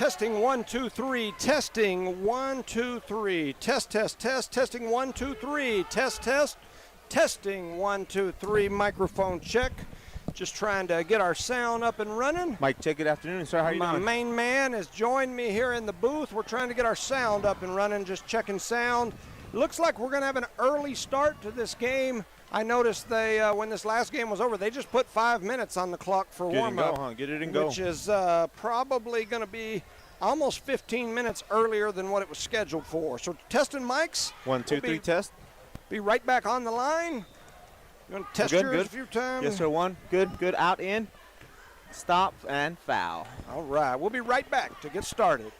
Testing 1, 2, 3. Testing 1, 2, 3. Test, test, test. Testing 1, 2, 3. Test, test. Testing 1, 2, 3. Microphone check. Just trying to get our sound up and running. Mike, check. Good afternoon, sir. How are you doing? My main man has joined me here in the booth. We're trying to get our sound up and running, just checking sound. Looks like we're going to have an early start to this game. I noticed they, when this last game was over, they just put 5 minutes on the clock for warm-up. Huh? Get it and go. Which is probably going to be almost 15 minutes earlier than what it was scheduled for. So testing mics. 1, 2, 3, test. Be right back on the line. You want to test yours a few times? Yes, sir. 1. Good. Out, in. Stop and foul. All right. We'll be right back to get started.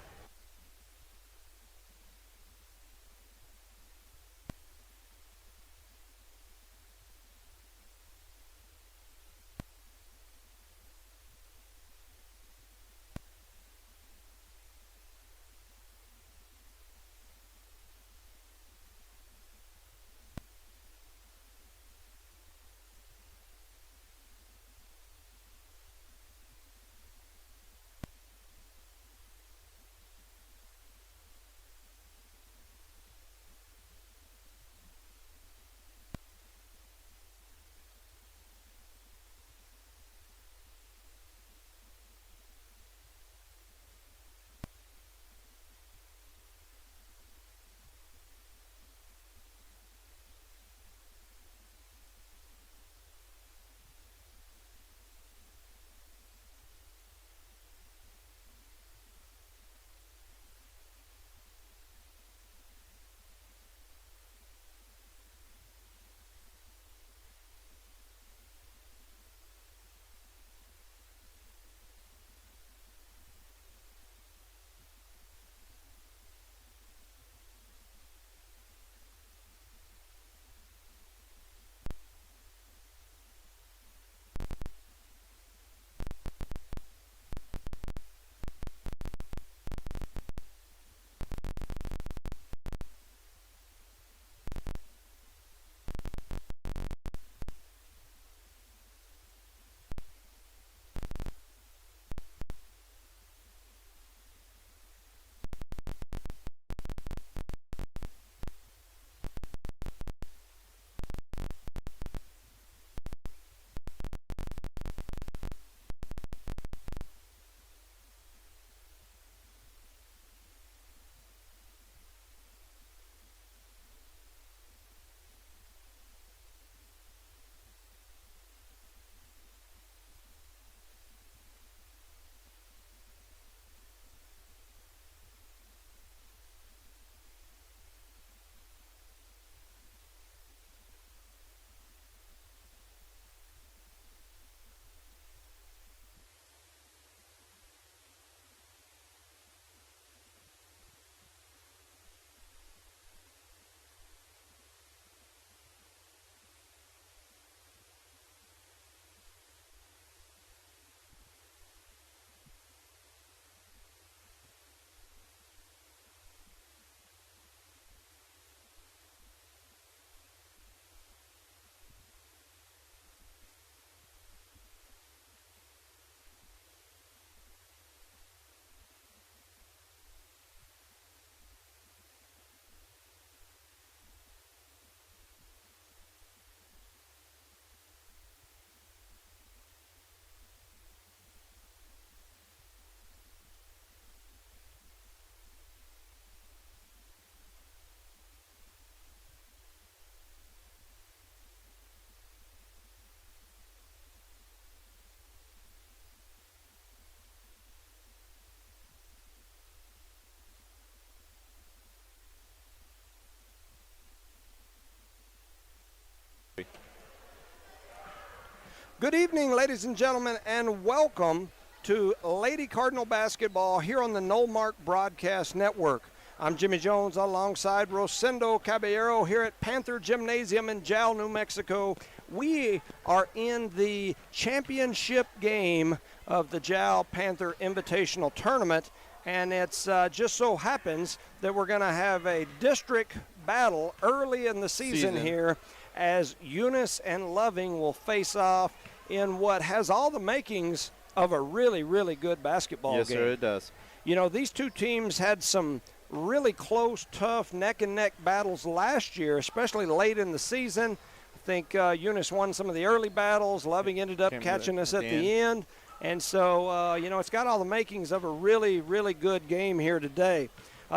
Good evening, ladies and gentlemen, and welcome to Lady Cardinal Basketball here on the Knowmark Broadcast Network. I'm Jimmy Jones alongside Rosendo Caballero here at Panther Gymnasium in Jal, New Mexico. We are in the championship game of the Jal Panther Invitational Tournament, and it's just so happens that we're going to have a district battle early in the season here as Eunice and Loving will face off in what has all the makings of a really, really good basketball game. Yes, sir, it does. You know, these two teams had some really close, tough neck-and-neck battles last year, especially late in the season. I think Eunice won some of the early battles. Loving ended up catching us at the end. And so, you know, it's got all the makings of a really, really good game here today.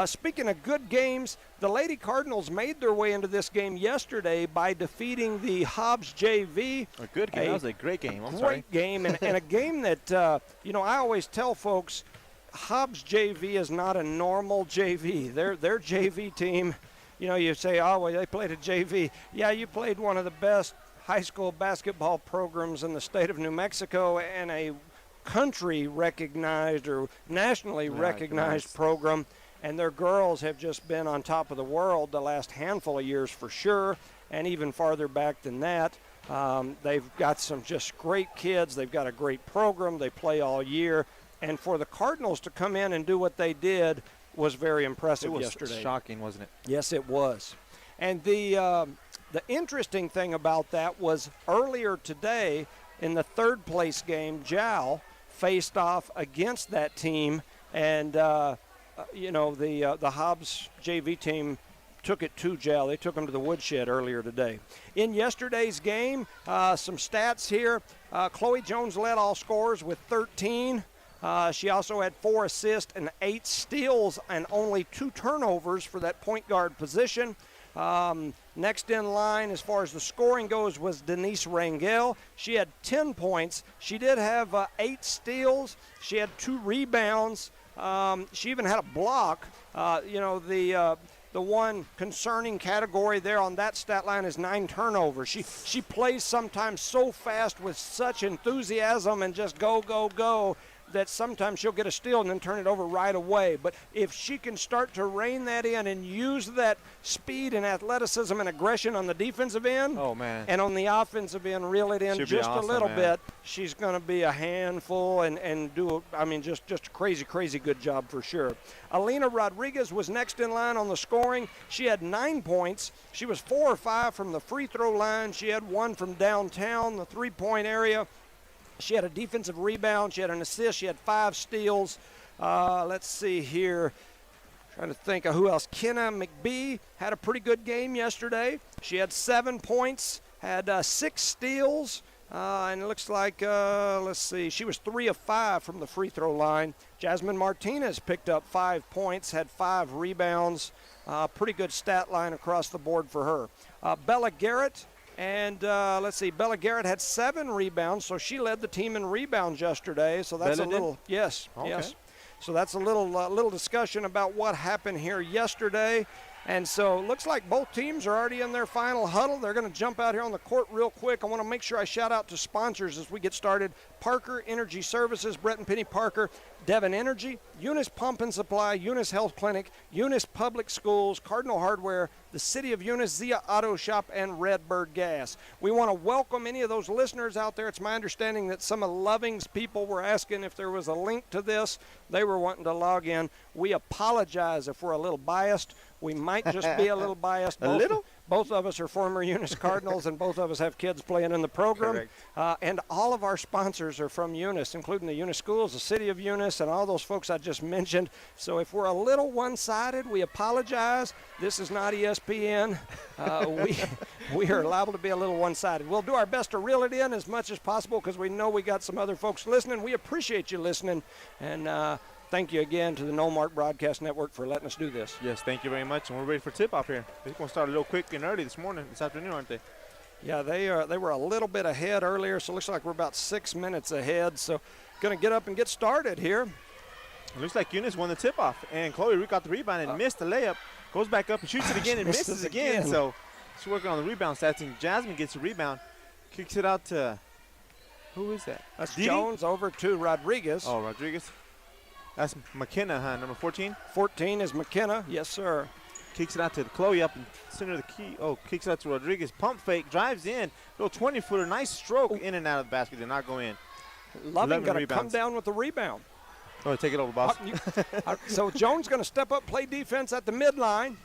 Speaking of good games, the Lady Cardinals made their way into this game yesterday by defeating the Hobbs JV. A good game. That was a great game. Great game, and a game that, you know, I always tell folks, Hobbs JV is not a normal JV. Their JV team, you know, you say, oh, well, they played a JV. Yeah, you played one of the best high school basketball programs in the state of New Mexico and a country recognized or nationally recognized program. And their girls have just been on top of the world the last handful of years for sure, and even farther back than that. They've got some just great kids. They've got a great program. They play all year. And for the Cardinals to come in and do what they did was very impressive yesterday. It was shocking, wasn't it? Yes, it was. And the interesting thing about that was earlier today in the third place game, Jal faced off against that team, and you know, the Hobbs JV team took it to Jal. They took them to the woodshed earlier today. In yesterday's game, some stats here. Chloe Jones led all scorers with 13. She also had 4 assists and 8 steals and only 2 turnovers for that point guard position. Next in line as far as the scoring goes was Denise Rangel. She had 10 points. She did have 8 steals. She had 2 rebounds. She even had a block. You know, the one concerning category there on that stat line is 9 turnovers. She plays sometimes so fast with such enthusiasm and just go, go, go, that sometimes she'll get a steal and then turn it over right away. But if she can start to rein that in and use that speed and athleticism and aggression on the defensive end, oh man, and on the offensive end, reel it in just awesome, a little man. bit, she's going to be a handful and do, I mean, just a crazy, crazy good job for sure. Alina Rodriguez was next in line on the scoring. She had 9 points. She was 4 or 5 from the free throw line. She had 1 from downtown, the three-point area. She had a defensive rebound. She had an assist. She had 5 steals. Let's see here. Trying to think of who else. Kenna McBee had a pretty good game yesterday. She had 7 points, had 6 steals, and it looks like, let's see, she was 3 of 5 from the free throw line. Jasmine Martinez picked up 5 points, had 5 rebounds. Pretty good stat line across the board for her. Bella Garrett. And let's see, Bella Garrett had 7 rebounds, so she led the team in rebounds yesterday. So that's Bella a little, did? yes, Okay. yes. So that's a little discussion about what happened here yesterday. And so it looks like both teams are already in their final huddle. They're going to jump out here on the court real quick. I want to make sure I shout out to sponsors as we get started. Parker Energy Services, Brett and Penny Parker, Devon Energy, Eunice Pump and Supply, Eunice Health Clinic, Eunice Public Schools, Cardinal Hardware, the City of Eunice, Zia Auto Shop, and Redbird Gas. We want to welcome any of those listeners out there. It's my understanding that some of Loving's people were asking if there was a link to this. They were wanting to log in. We apologize if we're a little biased. We might just be a little biased. Both of us are former Eunice Cardinals, and both of us have kids playing in the program. And all of our sponsors are from Eunice, including the Eunice Schools, the City of Eunice, and all those folks I just mentioned. So if we're a little one-sided, we apologize. This is not ESPN. We are liable to be a little one-sided. We'll do our best to reel it in as much as possible because we know we got some other folks listening. We appreciate you listening, and thank you again to the No Mark Broadcast Network for letting us do this. Yes, thank you very much, and we're ready for tip-off here. They're going to start a little quick and early this afternoon, aren't they? Yeah, they were a little bit ahead earlier, so it looks like we're about 6 minutes ahead. So going to get up and get started here. It looks like Eunice won the tip-off, and Chloe got the rebound and missed the layup. Goes back up and shoots it again and misses again. So she's working on the rebound stats, and Jasmine gets a rebound, kicks it out to, who is that? That's Didi? Jones over to Rodriguez. Oh, Rodriguez. That's McKenna, huh? Number 14? 14 is McKenna. Yes, sir. Kicks it out to Chloe up in center of the key. Oh, kicks it out to Rodriguez. Pump fake, drives in. Little 20-footer, nice stroke in and out of the basket. Did not go in. Loving going to come down with the rebound. Oh, take it over, boss. So Jones going to step up, play defense at the midline.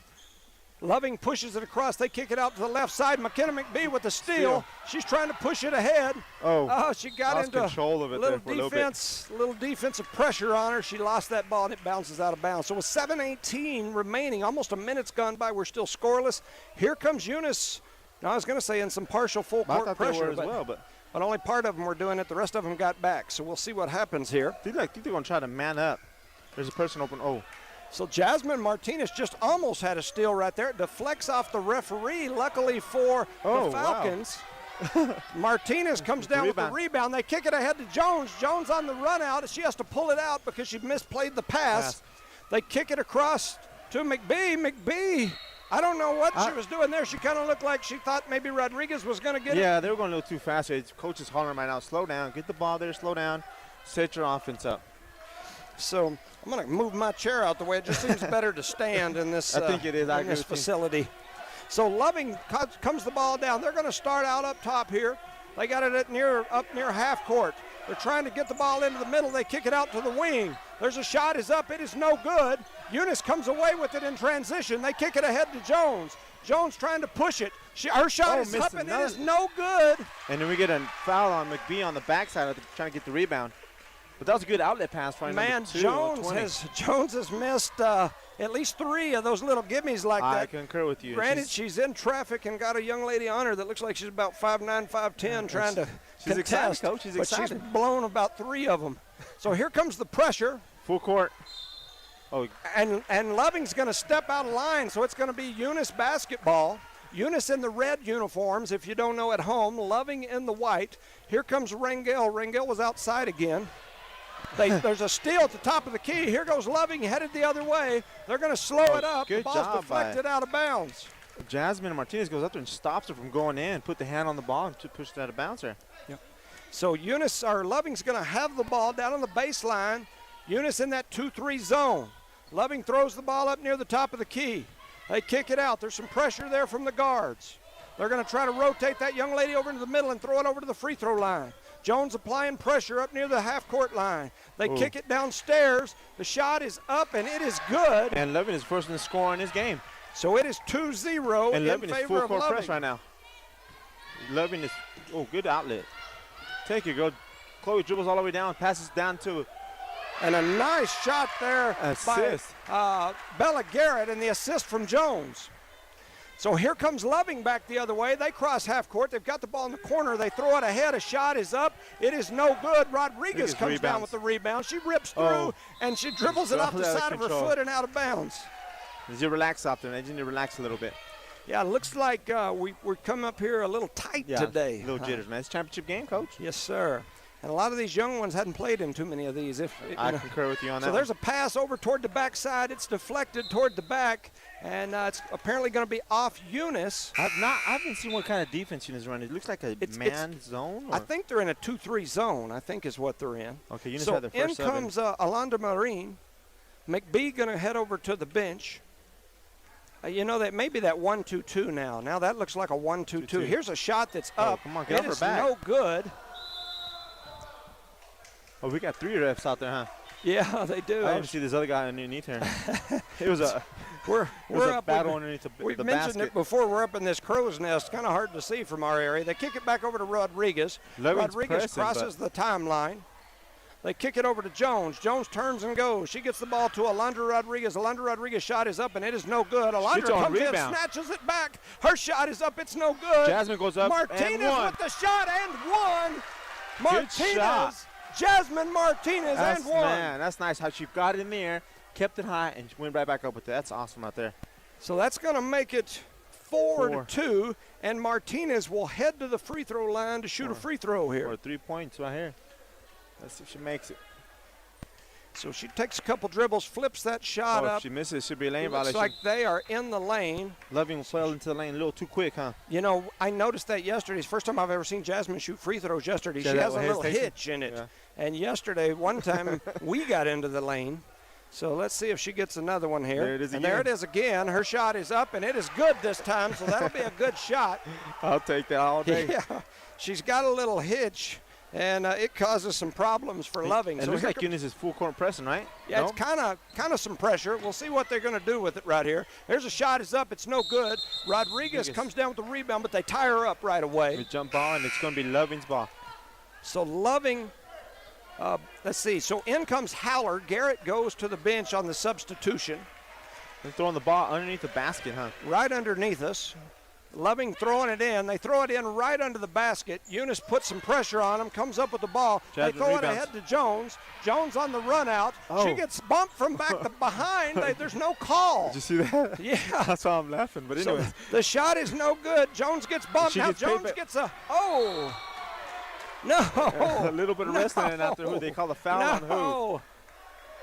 Loving pushes it across. They kick it out to the left side. McKenna McBee with the steal. She's trying to push it ahead. Oh, she got into control of it little there for defense, little defensive pressure on her. She lost that ball, and it bounces out of bounds. So with 7:18 remaining, almost a minute's gone by, we're still scoreless. Here comes Eunice. Now, I was going to say in some partial full court pressure, but only part of them were doing it. The rest of them got back. So we'll see what happens here. I think they're going to try to man up. There's a person open. Oh. So Jasmine Martinez just almost had a steal right there. It deflects off the referee, luckily for the Falcons. Wow. Martinez comes down with the rebound. They kick it ahead to Jones. Jones on the run out. She has to pull it out because she misplayed the pass. They kick it across to McBee. McBee, I don't know what she was doing there. She kind of looked like she thought maybe Rodriguez was going to get it. Yeah, they were going a little too fast. Coach is hollering right now, slow down. Get the ball there, slow down. Set your offense up. So I'm going to move my chair out the way. It just seems better to stand in this, I think it is. in this facility. So Loving comes the ball down. They're going to start out up top here. They got it up near half court. They're trying to get the ball into the middle. They kick it out to the wing. There's a shot is up. It is no good. Eunice comes away with it in transition. They kick it ahead to Jones. Jones trying to push it. Her shot is up, and it is no good. And then we get a foul on McBee on the backside trying to get the rebound. But that was a good outlet pass for Man, Jones has missed at least 3 of those little gimmies like that. I concur with you. Granted, she's in traffic and got a young lady on her that looks like she's about 5'9", 5'10", trying to she's contest. Excited, Coach. She's excited. She's blown about 3 of them. So here comes the pressure. Full court. Oh. And Loving's going to step out of line, so it's going to be Eunice basketball. Eunice in the red uniforms, if you don't know at home. Loving in the white. Here comes Rangel. Rangel was outside again. There's a steal at the top of the key. Here goes Loving headed the other way. They're going to slow it up. Good the ball's job deflected out of bounds. Jasmine Martinez goes up there and stops her from going in, put the hand on the ball, and pushed it out of bounds there. Yep. So Loving's going to have the ball down on the baseline. Eunice in that 2-3 zone. Loving throws the ball up near the top of the key. They kick it out. There's some pressure there from the guards. They're going to try to rotate that young lady over into the middle and throw it over to the free throw line. Jones applying pressure up near the half-court line. They kick it downstairs. The shot is up, and it is good. And Loving is first in the score in this game. So it is 2-0 in Loving favor is full of court Loving. press right now. Loving is, good outlet. Take it, girl. Chloe dribbles all the way down, passes down to. And a nice shot there assist by Bella Garrett, and the assist from Jones. So here comes Loving back the other way. They cross half court. They've got the ball in the corner. They throw it ahead. A shot is up. It is no good. Rodriguez comes down with the rebound. She rips through, and she dribbles it off the side of her foot and out of bounds. Did you relax out there? They need to relax a little bit. Yeah, it looks like we're coming up here a little tight today. A little jitters, man. It's a championship game, Coach. Yes, sir. And a lot of these young ones hadn't played in too many of these. I concur with you on that. So there's a pass over toward the backside. It's deflected toward the back, and it's apparently going to be off Eunice. I haven't seen what kind of defense Eunice running. It looks like a man zone. Or? I think they're in a 2-3 zone, I think is what they're in. Okay, Eunice so had the first in comes Alonda Marine. McBee going to head over to the bench. That maybe that 1-2-2 now. Now that looks like a 1-2-2. Here's a shot that's up. Come on, get it is back. No good. Oh, we got 3 refs out there, huh? Yeah, they do. I didn't see this other guy underneath here. It was a battle underneath the basket. We've mentioned it before. We're up in this crow's nest. Kind of hard to see from our area. They kick it back over to Rodriguez. Rodriguez crosses the timeline. They kick it over to Jones. Jones turns and goes. She gets the ball to Alondra Rodriguez. Alondra Rodriguez shot is up, and it is no good. Alondra comes in, snatches it back. Her shot is up. It's no good. Jasmine goes up Martinez and with the shot and one. Martinez. Jasmine Martinez and one. Man, that's nice how she got it in the air, kept it high, and went right back up with it. That's awesome out there. So that's going to make it 4-2, and Martinez will head to the free throw line to shoot a free throw here. Or 3 points right here. Let's see if she makes it. So she takes a couple dribbles, flips that shot up. If she misses, it should be a lane violation. Looks like they are in the lane. Loving fell into the lane a little too quick, huh? I noticed that yesterday. It's the first time I've ever seen Jasmine shoot free throws yesterday. She has a little hitch in it. Yeah. And yesterday, one time, we got into the lane. So let's see if she gets another one here. There it is again. And there it is again. Her shot is up, and it is good this time, so that'll be a good shot. I'll take that all day. Yeah. She's got a little hitch. and it causes some problems for Loving. It So looks here like Eunice is full court pressing, right? yeah, No? it's kind of some pressure. We'll see what they're going to do with it right here. There's a shot. It's up. It's no good. Rodriguez comes down with the rebound, but they tie her up right away. The jump ball, and it's going to be Loving's ball. So Loving, let's see. So in comes Haller. Garrett goes to the bench on the substitution. They're throwing the ball underneath the basket, huh? Right underneath us. Loving throwing it in. They throw it in right under the basket. Eunice puts some pressure on him, comes up with the ball. They throw it ahead to Jones. Jones on the run out. She gets bumped from back to behind. There's no call. Did you see that? Yeah. That's why I'm laughing. But anyway. So the shot is no good. Jones gets bumped. Now Jones gets a, no. A little bit of wrestling in after who they call a foul on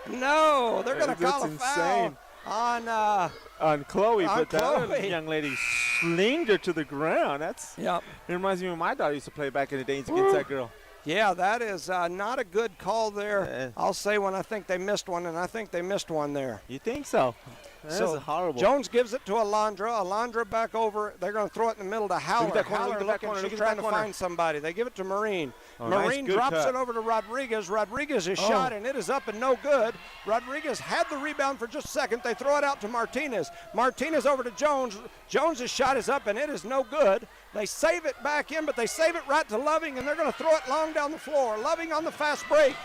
who. No, they're going to call a foul on Chloe, but Chloe. That young lady slinged her to the ground. It reminds me of my daughter used to play back in the days against that girl. Yeah, that is not a good call there. I'll say when I think they missed one, and I think they missed one there. You think so? That's horrible. Jones gives it to Alondra. Alondra back over. They're going to throw it in the middle to Haller. Haller looking. She's trying to find somebody. They give it to Marine. Marine drops it over to Rodriguez. Rodriguez is shot, and it is up and no good. Rodriguez had the rebound for just a second. They throw it out to Martinez. Martinez over to Jones. Jones's shot is up, and it is no good. They save it back in, but they save it right to Loving, and they're going to throw it long down the floor. Loving on the fast break.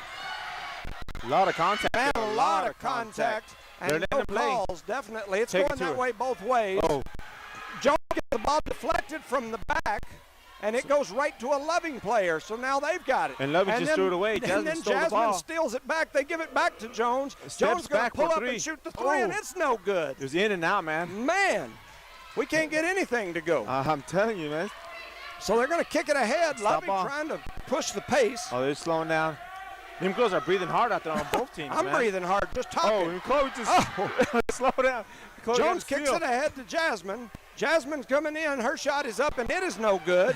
A lot of contact. Man, a lot of contact. And no calls, definitely. It's going that way both ways. Jones gets the ball deflected from the back, and it goes right to a Loving player. So now they've got it. And Loving just threw it away. And then Jasmine steals it back. They give it back to Jones. Jones going to pull up and shoot the three, and it's no good. It was in and out, man. Man, we can't get anything to go. I'm telling you, man. So they're going to kick it ahead. Loving trying to push the pace. They're slowing down. Them girls are breathing hard out there on both teams, I'm breathing hard, just talking. And Chloe just slow down. Chloe Jones kicks it ahead to Jasmine. Jasmine's coming in. Her shot is up, and it is no good.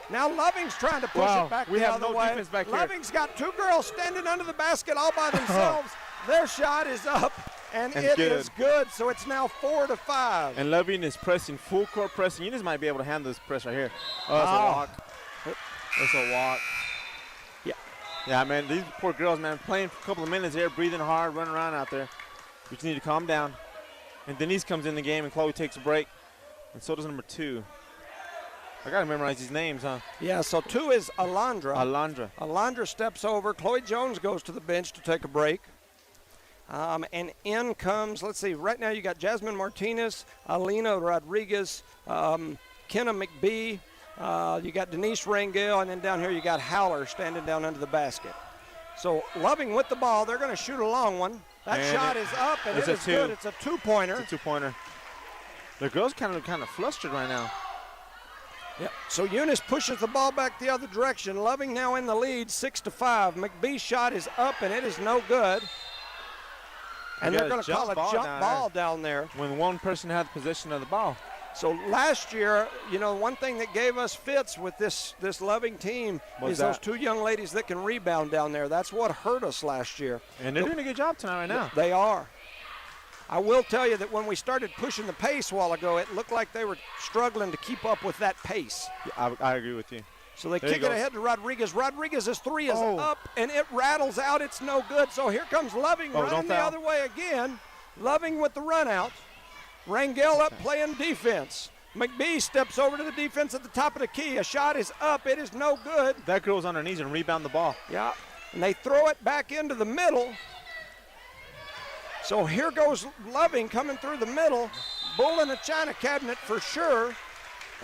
Now Loving's trying to push it back the other way. Defense back here. Loving's got two girls standing under the basket all by themselves. Their shot is up, and it is good. So it's now 4-5. And Loving is pressing, full court pressing. Eunice might be able to handle this press right here. It's a walk. It's a walk. Yeah, man, these poor girls, man, playing for a couple of minutes here, breathing hard, running around out there. We just need to calm down. And Denise comes in the game, and Chloe takes a break. And so does number 2. I got to memorize these names, huh? Yeah, so 2 is Alondra. Alondra steps over. Chloe Jones goes to the bench to take a break. And in comes, let's see, right now you got Jasmine Martinez, Alina Rodriguez, Kenna McBee. You got Denise Rangel, and then down here you got Haller standing down under the basket. So Loving with the ball. They're going to shoot a long one. That shot is up, and it is good. It's a two-pointer. It's a two-pointer. The girls kind of flustered right now. Yep. So Eunice pushes the ball back the other direction. Loving now in the lead, 6-5. McBee's shot is up, and it is no good. And they're going to call a jump ball down there. When one person had possession of the ball. So last year, one thing that gave us fits with this Loving team is those 2 young ladies that can rebound down there. That's what hurt us last year. And they're doing a good job tonight right now. They are. I will tell you that when we started pushing the pace a while ago, it looked like they were struggling to keep up with that pace. I agree with you. So they kick it ahead to Rodriguez. Rodriguez's 3 is up, and it rattles out. It's no good. So here comes Loving running the other way again. Loving with the run out. Rangel up playing defense. McBee steps over to the defense at the top of the key. A shot is up. It is no good. That girl's on her knees and rebound the ball. Yeah, and they throw it back into the middle. So here goes Loving coming through the middle. Bull in a china cabinet for sure.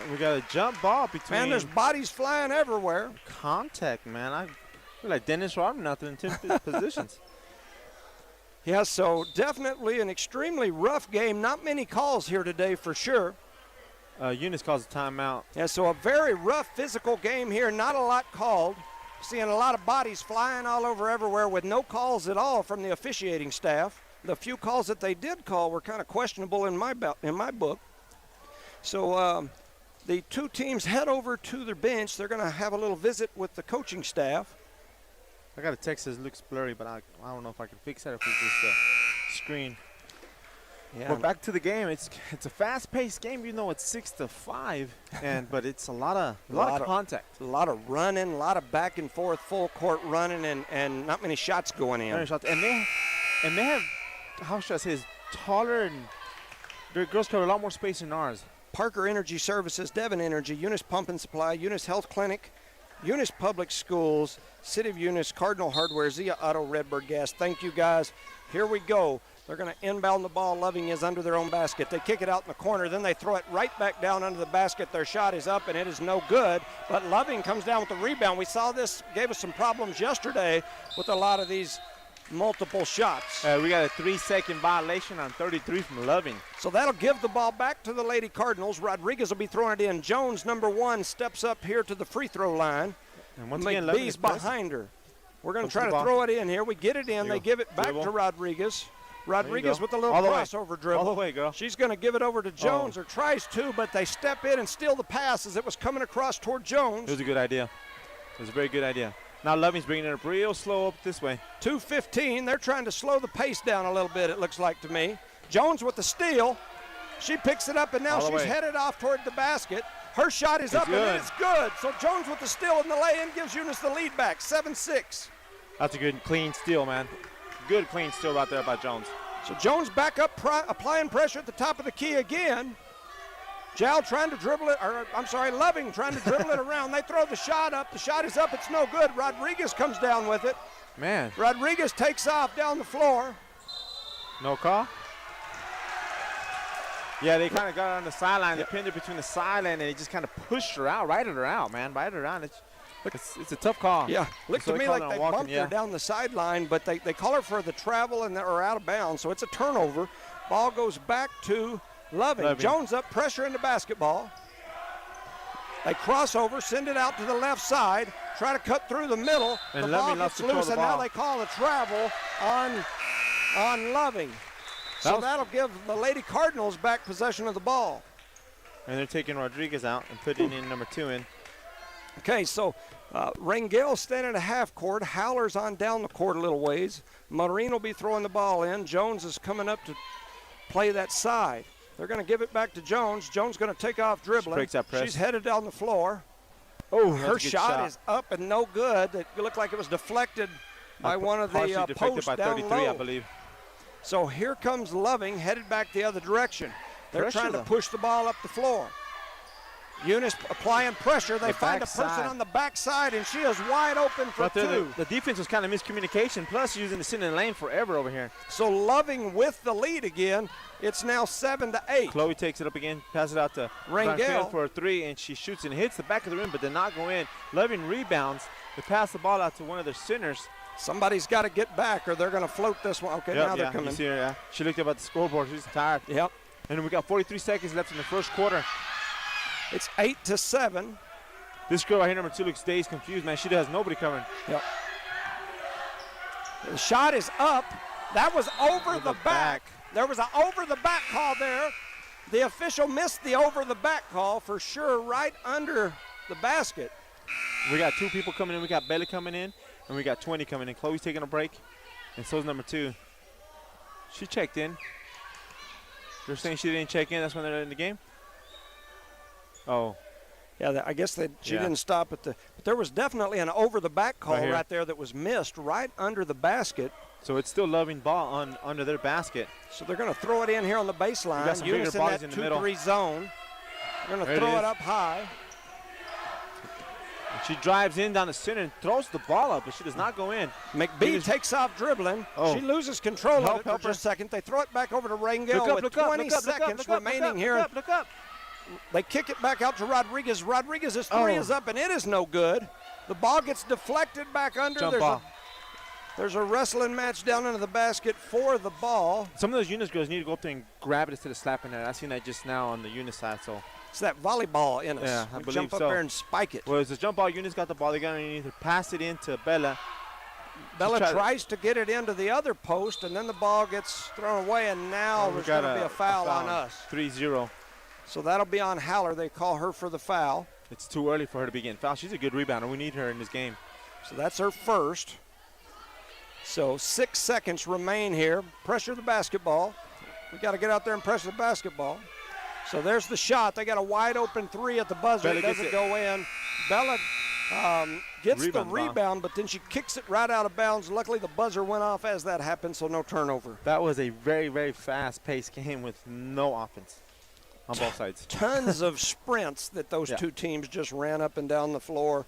We got a jump ball between. Man, there's bodies flying everywhere. Contact, man. I feel like Dennis Rodman out there in 10 positions. Yeah, so definitely an extremely rough game. Not many calls here today for sure. Eunice calls a timeout. Yeah, so a very rough physical game here. Not a lot called. Seeing a lot of bodies flying all over everywhere with no calls at all from the officiating staff. The few calls that they did call were kind of questionable in my book. So the 2 teams head over to their bench. They're going to have a little visit with the coaching staff. I got a text that looks blurry, but I don't know if I can fix that if it's just screen. Yeah. But back to the game. It's a fast-paced game, even though it's 6-5, but it's a lot of contact. A lot of running, a lot of back and forth, full court running, and not many shots going in. And they have, how should I say, is taller, and their girls cover a lot more space than ours. Parker Energy Services, Devon Energy, Eunice Pump and Supply, Eunice Health Clinic, Eunice Public Schools, City of Eunice, Cardinal Hardware, Zia Auto, Redbird Gas. Thank you, guys. Here we go. They're going to inbound the ball. Loving is under their own basket. They kick it out in the corner. Then they throw it right back down under the basket. Their shot is up, and it is no good. But Loving comes down with the rebound. We saw this gave us some problems yesterday with a lot of these multiple shots. We got a 3-second violation on 33 from Loving. So that'll give the ball back to the Lady Cardinals. Rodriguez will be throwing it in. Jones, number 1, steps up here to the free throw line. And once again, McBee's behind her. We're going to try to throw it in here. We get it in. They give it back to Rodriguez. Rodriguez with a little crossover dribble. All the way, girl. She's going to give it over to Jones, or tries to, but they step in and steal the pass as it was coming across toward Jones. It was a good idea. It was a very good idea. Now Loving's bringing it up real slow up this way. 2:15. They're trying to slow the pace down a little bit, it looks like to me. Jones with the steal. She picks it up, and now she's headed off toward the basket. Her shot is up, and it's good. So Jones with the steal and the lay-in gives Eunice the lead back, 7-6. That's a good, clean steal, man. Good, clean steal right there by Jones. So Jones back up, applying pressure at the top of the key again. Jal trying to dribble it, Loving trying to dribble it around. They throw the shot up. The shot is up. It's no good. Rodriguez comes down with it. Man. Rodriguez takes off down the floor. No call? Yeah, they kind of got her on the sideline. They pinned her between the sideline, and they just kind of pushed her out, righted her out, man. Righted her out. It's a tough call. Yeah, looked to me like they bumped her down the sideline, but they call her for the travel and they're out of bounds, so it's a turnover. Ball goes back to Loving. Jones up, pressure in the basketball. They cross over, send it out to the left side, try to cut through the middle. And the ball gets loose, and now they call a travel on Loving. So that'll give the Lady Cardinals back possession of the ball. And they're taking Rodriguez out and putting in number 2 in. Okay, so Rangel standing at half court. Howler's on down the court a little ways. Marine will be throwing the ball in. Jones is coming up to play that side. They're going to give it back to Jones. Jones going to take off dribbling. She breaks that press. She's headed down the floor. Oh, her shot is up and no good. It looked like it was deflected by one of the posts by down 33, low. I believe. So here comes Loving headed back the other direction. They're trying to push the ball up the floor. Eunice applying pressure. They find a person on the backside, and she is wide open for two. The defense was kind of miscommunication, plus using the sit in the lane forever over here. So Loving with the lead again. It's now 7-8. Chloe takes it up again, passes it out to Rangel for a 3, and she shoots and hits the back of the rim, but did not go in. Loving rebounds. They pass the ball out to one of their centers. Somebody's got to get back, or they're going to float this one. Okay, now they're coming. You see her, She looked up at the scoreboard. She's tired. Yep. And then we got 43 seconds left in the first quarter. It's 8-7. This girl right here, number 2, looks dazed, confused, man. She has nobody covering. Yep. The shot is up. That was over the back. There was an over-the-back call there. The official missed the over-the-back call for sure, right under the basket. We got 2 people coming in. We got Belly coming in, and we got 20 coming in. Chloe's taking a break, and so is number 2. She checked in. They're saying she didn't check in. That's when they're in the game. Oh. Yeah, I guess she didn't stop at the – but there was definitely an over-the-back call right there that was missed right under the basket. So it's still Loving ball under their basket. So they're going to throw it in here on the baseline. Eunice in that 2-3 zone. They're going to throw it up high. And she drives in down the center and throws the ball up, but she does not go in. McBee takes off dribbling. Oh. She loses control of it for just a second. They throw it back over to Rangel with 20 seconds remaining here. Look up. They kick it back out to Rodriguez. Rodriguez's 3 is up, and it is no good. The ball gets deflected back under. There's a wrestling match down into the basket for the ball. Some of those Eunice girls need to go up there and grab it instead of slapping it. I seen that just now on the Eunice side. So it's that volleyball in us. Yeah, I believe jump up there and spike it. Well, it's a jump ball. Eunice got the ball. They got to either pass it into Bella. Bella tries to get it into the other post, and then the ball gets thrown away, and now there's going to be a foul on us. 3-0. So that'll be on Haller. They call her for the foul. It's too early for her to be getting fouled. She's a good rebounder. We need her in this game. So that's her first. So 6 seconds remain here. Pressure the basketball. We got to get out there and pressure the basketball. So there's the shot. They got a wide open three at the buzzer. It doesn't go in. Bella gets the rebound, but then she kicks it right out of bounds. Luckily, the buzzer went off as that happened, so no turnover. That was a very, very fast-paced game with no offense on both sides. Tons of sprints that those two teams just ran up and down the floor.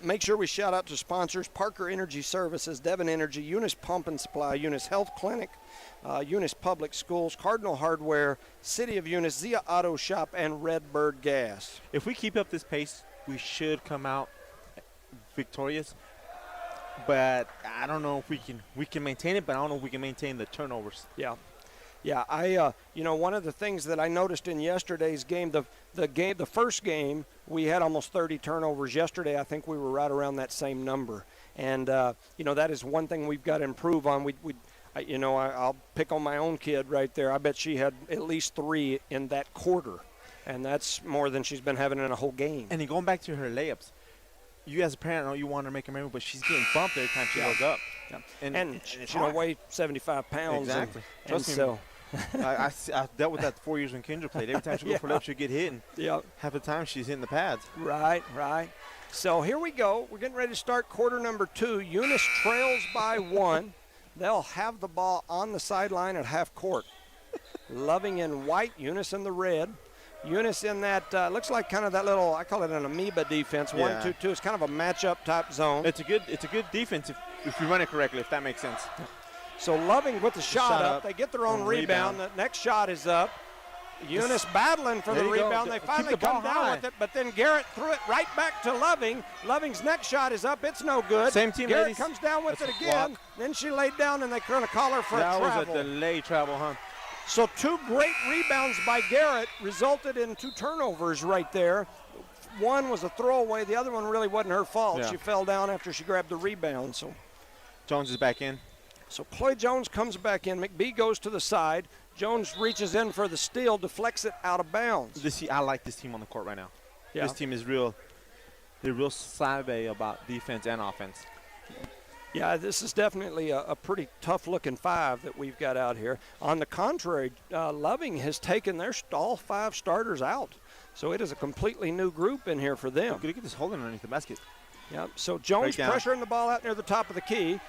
Make sure we shout out to sponsors: Parker Energy Services, Devon Energy, Eunice Pump and Supply, Eunice Health Clinic, Eunice Public Schools, Cardinal Hardware, City of Eunice, Zia Auto Shop, and Redbird Gas. If we keep up this pace, we should come out victorious. But I don't know if we can maintain it, but I don't know if we can maintain the turnovers. Yeah. One of the things that I noticed in yesterday's game, the first game, we had almost 30 turnovers. Yesterday, I think we were right around that same number. And, that is one thing we've got to improve on. I'll pick on my own kid right there. I bet she had at least 3 in that quarter. And that's more than she's been having in a whole game. And then going back to her layups, you as a parent know you want her to make a memory, but she's getting bumped every time she goes up. Yeah. And she don't weigh 75 pounds. Exactly. Trust me. So I dealt with that 4 years when Kendra played. Every time she goes for layup, she'd get hit, and half the time she's hitting the pads. Right. So here we go. We're getting ready to start quarter number 2. Eunice trails by 1. They'll have the ball on the sideline at half court. Loving in white, Eunice in the red. Eunice in that, looks like kind of that little, I call it an amoeba defense, 1-2-2. It's kind of a matchup type zone. It's a good defense if you run it correctly, if that makes sense. So Loving with the shot up. They get their own rebound. The next shot is up. Eunice battling for the rebound. They finally come down with it, but then Garrett threw it right back to Loving. Loving's next shot is up. It's no good. Same team, Garrett ladies. comes down with it again. Then she laid down, and they kind of call her for a travel. That was a delay travel, huh? So 2 great rebounds by Garrett resulted in 2 turnovers right there. One was a throwaway. The other one really wasn't her fault. Yeah. She fell down after she grabbed the rebound. So Jones is back in. So Chloe Jones comes back in. McBee goes to the side. Jones reaches in for the steal, deflects it out of bounds. I like this team on the court right now. Yeah. This team is they're real savvy about defense and offense. Yeah, this is definitely a pretty tough-looking 5 that we've got out here. On the contrary, Loving has taken all 5 starters out. So it is a completely new group in here for them. Look at this holding underneath the basket. Yep, so Jones pressuring the ball out near the top of the key.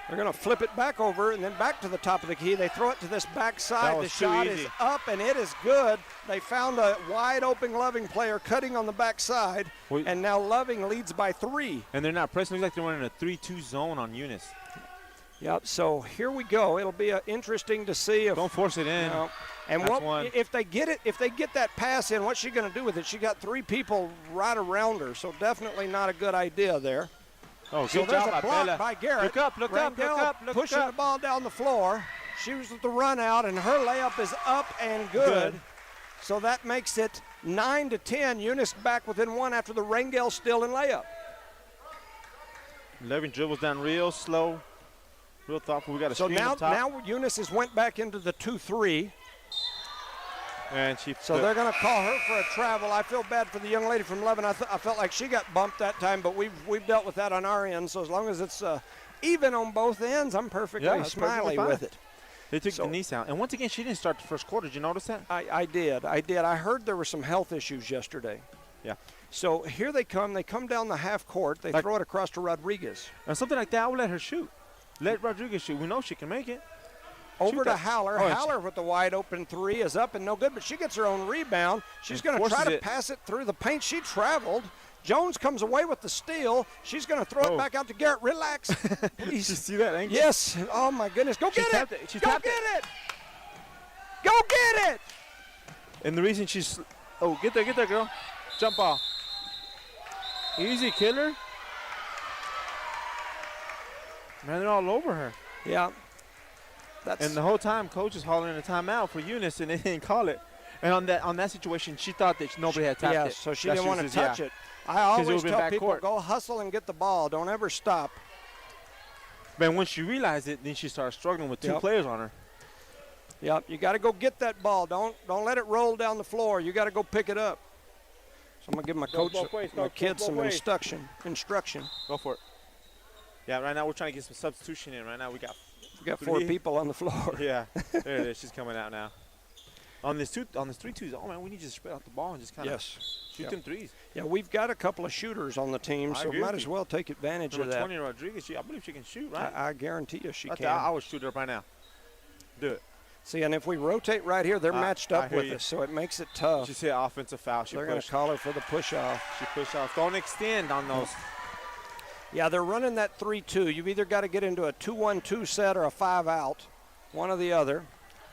They're going to flip it back over and then back to the top of the key. They throw it to this backside. The shot is up, and it is good. They found a wide-open Loving player cutting on the backside, and now Loving leads by 3. And they're not pressing. It looks like they're running a 3-2 zone on Eunice. Yep, so here we go. It'll be interesting to see if – Don't force it in. And if they get that pass in, what's she going to do with it? She got 3 people right around her, so definitely not a good idea there. Oh, so there's a block by Garrett. Look up, pushing the ball down the floor. She was with the run out, and her layup is up and good. So that makes it 9-10. Eunice back within 1 after the Rangel steal and layup. Loving dribbles down real slow, real thoughtful. We got a screen up top. Now Eunice has went back into the 2-3. And they're going to call her for a travel. I feel bad for the young lady from Loving. I felt like she got bumped that time, but we've dealt with that on our end. So as long as it's even on both ends, I'm perfectly smiley with it. They took Denise out. And once again, she didn't start the first quarter. Did you notice that? I did. I heard there were some health issues yesterday. Yeah. So here they come. They come down the half court. They throw it across to Rodriguez. And something like that, I would let her shoot. Let Rodriguez shoot. We know she can make it. Over to Howler. Howler with the wide open 3 is up and no good, but she gets her own rebound. She's going to try to pass it through the paint. She traveled. Jones comes away with the steal. She's going to throw it back out to Garrett. Relax, please. Did you see that angle? Yes. Oh, my goodness. Go get it. Go get it. Go get it. And the reason she's – get there, girl. Jump ball. Easy killer. Man, they're all over her. Yeah. And the whole time, coach is hollering a timeout for Eunice, and they didn't call it. And on that situation, she thought that nobody had tapped it. So she didn't want to touch it. I always tell people, go hustle and get the ball. Don't ever stop. But when she realized it, then she started struggling with 2 players on her. Yep, you got to go get that ball. Don't let it roll down the floor. You got to go pick it up. So I'm going to give my kids some instruction. Go for it. Yeah, right now we're trying to get some substitution in. Right now we got 4 people on the floor. Yeah, there it is. She's coming out now. On this 3-2s, oh man, we need to spread out the ball and just kind of shoot them threes. Yeah, we've got a couple of shooters on the team, so might as well take advantage of that. 20 Rodriguez, I believe she can shoot, right? I guarantee you she can. I would shoot her up right now. Do it. See, and if we rotate right here, they're matched up with us, so it makes it tough. She said offensive foul. They're going to call her for the push-off. She pushed off. Don't extend on those. Yeah, they're running that 3-2. You've either got to get into a 2-1-2 set or a 5-out, one or the other,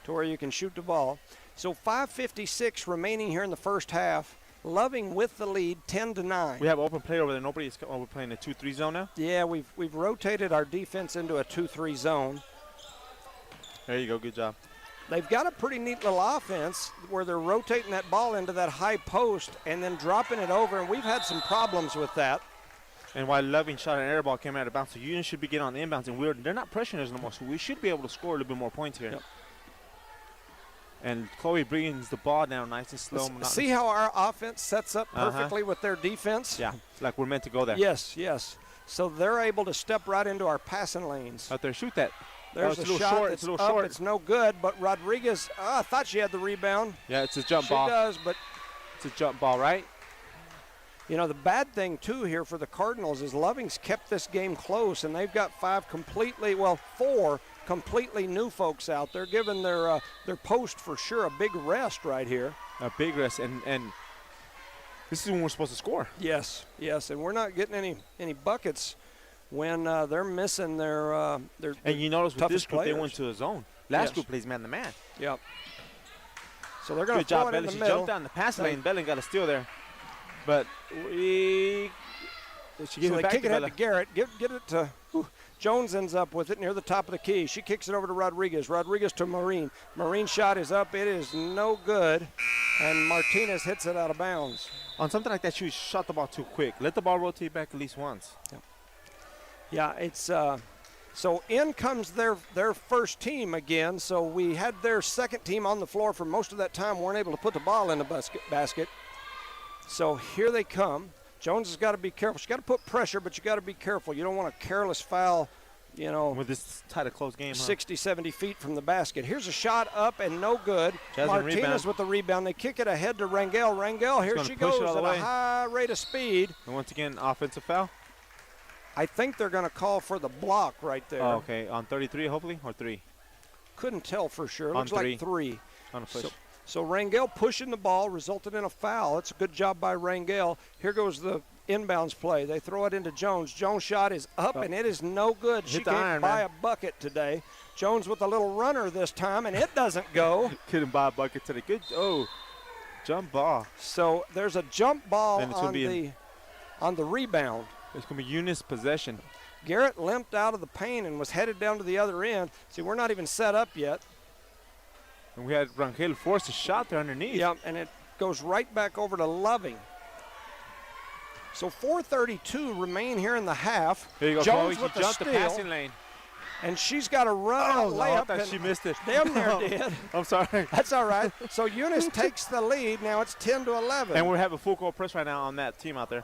to where you can shoot the ball. So 5:56 remaining here in the first half. Loving with the lead, 10-9. We have open play over there. Nobody's. We're playing a 2-3 zone now. Yeah, we've rotated our defense into a 2-3 zone. There you go. Good job. They've got a pretty neat little offense where they're rotating that ball into that high post and then dropping it over, and we've had some problems with that. And while Loving shot an air ball came out of bounds, so Eunice should be getting on the inbounds, and they're not pressuring us no more, so we should be able to score a little bit more points here. Yep. And Chloe brings the ball down nice and slow. See how our offense sets up perfectly with their defense? Yeah, it's like we're meant to go there. Yes, yes. So they're able to step right into our passing lanes. Out there, shoot that. There's a shot. Short. It's a little short. It's no good, but Rodriguez, I thought she had the rebound. Yeah, it's a jump ball. She does, but it's a jump ball, right? You know, the bad thing, too, here for the Cardinals is Loving's kept this game close, and they've got 4 completely new folks out there, giving their post for sure a big rest right here. A big rest, and this is when we're supposed to score. Yes, yes, and we're not getting any buckets when they're missing their and you notice with this group, players. they went to a zone. Last group plays man-to-man. Yep. So they're going to throw it Belly. in the She middle. jumped down the pass lane. Belly got a steal there. But she gave it back kick to it ahead Bella. to Garrett. Get it to Jones ends up with it near the top of the key. She kicks it over to Rodriguez. Rodriguez to Marine. Marine's shot is up. It is no good. And Martinez hits it out of bounds. On something like that, she shot the ball too quick. Let the ball rotate back at least once. Yep. Yeah, it's so in comes their first team again. So we had their second team on the floor for most of that time. Weren't able to put the ball in the basket. So here they come. Jones has got to be careful. She's got to put pressure, but you got to be careful. You don't want a careless foul, you know. With this tight of close game, 60, 70 feet from the basket. Here's a shot up and no good. Martinez with the rebound. They kick it ahead to Rangel. Rangel, here she goes at a high rate of speed. And once again, offensive foul. I think they're going to call for the block right there. Oh, okay, on 33 hopefully, or 3? Couldn't tell for sure. On Looks like 3. On a push. So Rangel pushing the ball resulted in a foul. It's a good job by Rangel. Here goes the inbounds play. They throw it into Jones. Jones' shot is up, and it is no good. She can't buy a bucket today. Jones with a little runner this time, and it doesn't go. Couldn't buy a bucket today. Good. Oh, jump ball. So there's a jump ball on the rebound. It's going to be Eunice possession. Garrett limped out of the paint and was headed down to the other end. See, we're not even set up yet. And we had Rangel force a shot there underneath. Yep, and it goes right back over to Loving. So 4:32 remain here in the half. Here you go, Jones Chloe. with She the jumped steal, the passing lane. and she's got a run layup. I thought she missed it. Damn near did. I'm sorry. That's all right. So Eunice takes the lead. Now it's 10-11. And we're having full court press right now on that team out there.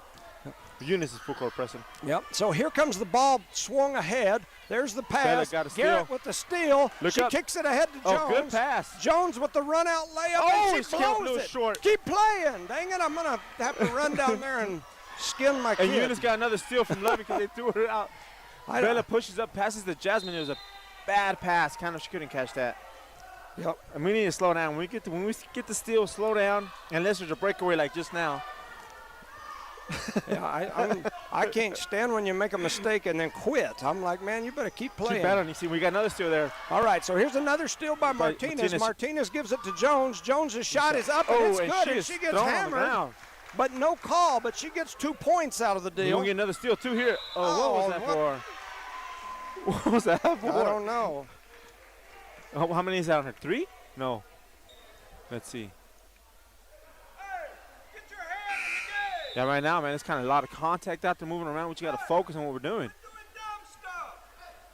Eunice is full court pressing. Yep. So here comes the ball swung ahead. There's the pass. Got a steal. Garrett with the steal. Look she up. kicks it ahead to Jones. Oh, good pass. Jones with the run-out layup, Oh, and she blows it. Short. Keep playing. Dang it, I'm going to have to run down there and skin my kid. And Eunice got another steal from Loving because they threw her out. Bella pushes up, passes to Jasmine. It was a bad pass. Kind of, she couldn't catch that. Yep. And we need to slow down. When we get the steal, slow down. Unless there's a breakaway like just now. Yeah, I can't stand when you make a mistake and then quit. I'm like, man, you better keep playing. Keep battling. You see, we got another steal there. All right, so here's another steal by Martinez. Martinez gives it to Jones. Jones' shot is up, and it's good, and she gets hammered. But no call, but she gets 2 points out of the deal. We'll get another steal, too, here. Oh, what was that for? What was that for? I don't know. How many is that on her? 3? No. Let's see. Yeah, right now, man, it's kind of a lot of contact out there moving around. We just got to focus on what we're doing.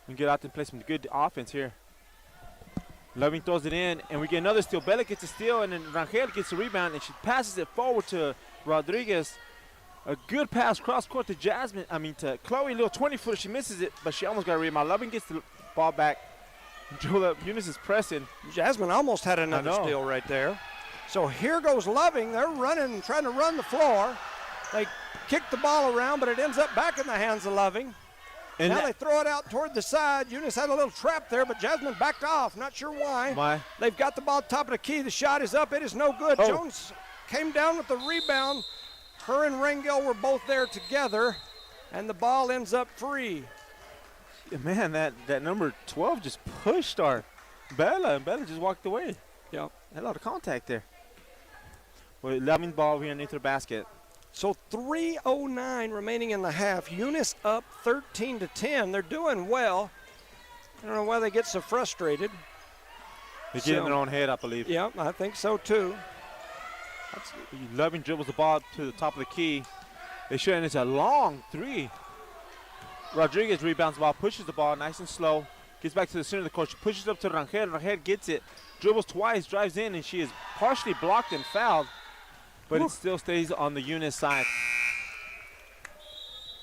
And get out there and play some good offense here. Loving throws it in, and we get another steal. Bella gets a steal, and then Rangel gets a rebound, and she passes it forward to Rodriguez. A good pass cross court to to Chloe. Little 20-footer. She misses it, but she almost got a rebound. Loving gets the ball back. Eunice is pressing. Jasmine almost had another steal right there. So here goes Loving. They're running, trying to run the floor. They kick the ball around, but it ends up back in the hands of Loving. And now they throw it out toward the side. Eunice had a little trap there, but Jasmine backed off. Not sure why. Why? They've got the ball top of the key. The shot is up. It is no good. Jones came down with the rebound. Her and Rangel were both there together, and the ball ends up free. Man, that number 12 just pushed our Bella, and Bella just walked away. Yep. A lot of contact there. Well, Loving ball here underneath her basket. So 3:09 remaining in the half. Eunice up 13-10. They're doing well. I don't know why they get so frustrated. They get in their own head, I believe. Yeah, I think so too. Loving dribbles the ball to the top of the key. They shoot, and it's a long three. Rodriguez rebounds the ball, pushes the ball nice and slow, gets back to the center of the court. She pushes up to Rangel. Rangel gets it, dribbles twice, drives in, and she is partially blocked and fouled, but it still stays on the Eunice side.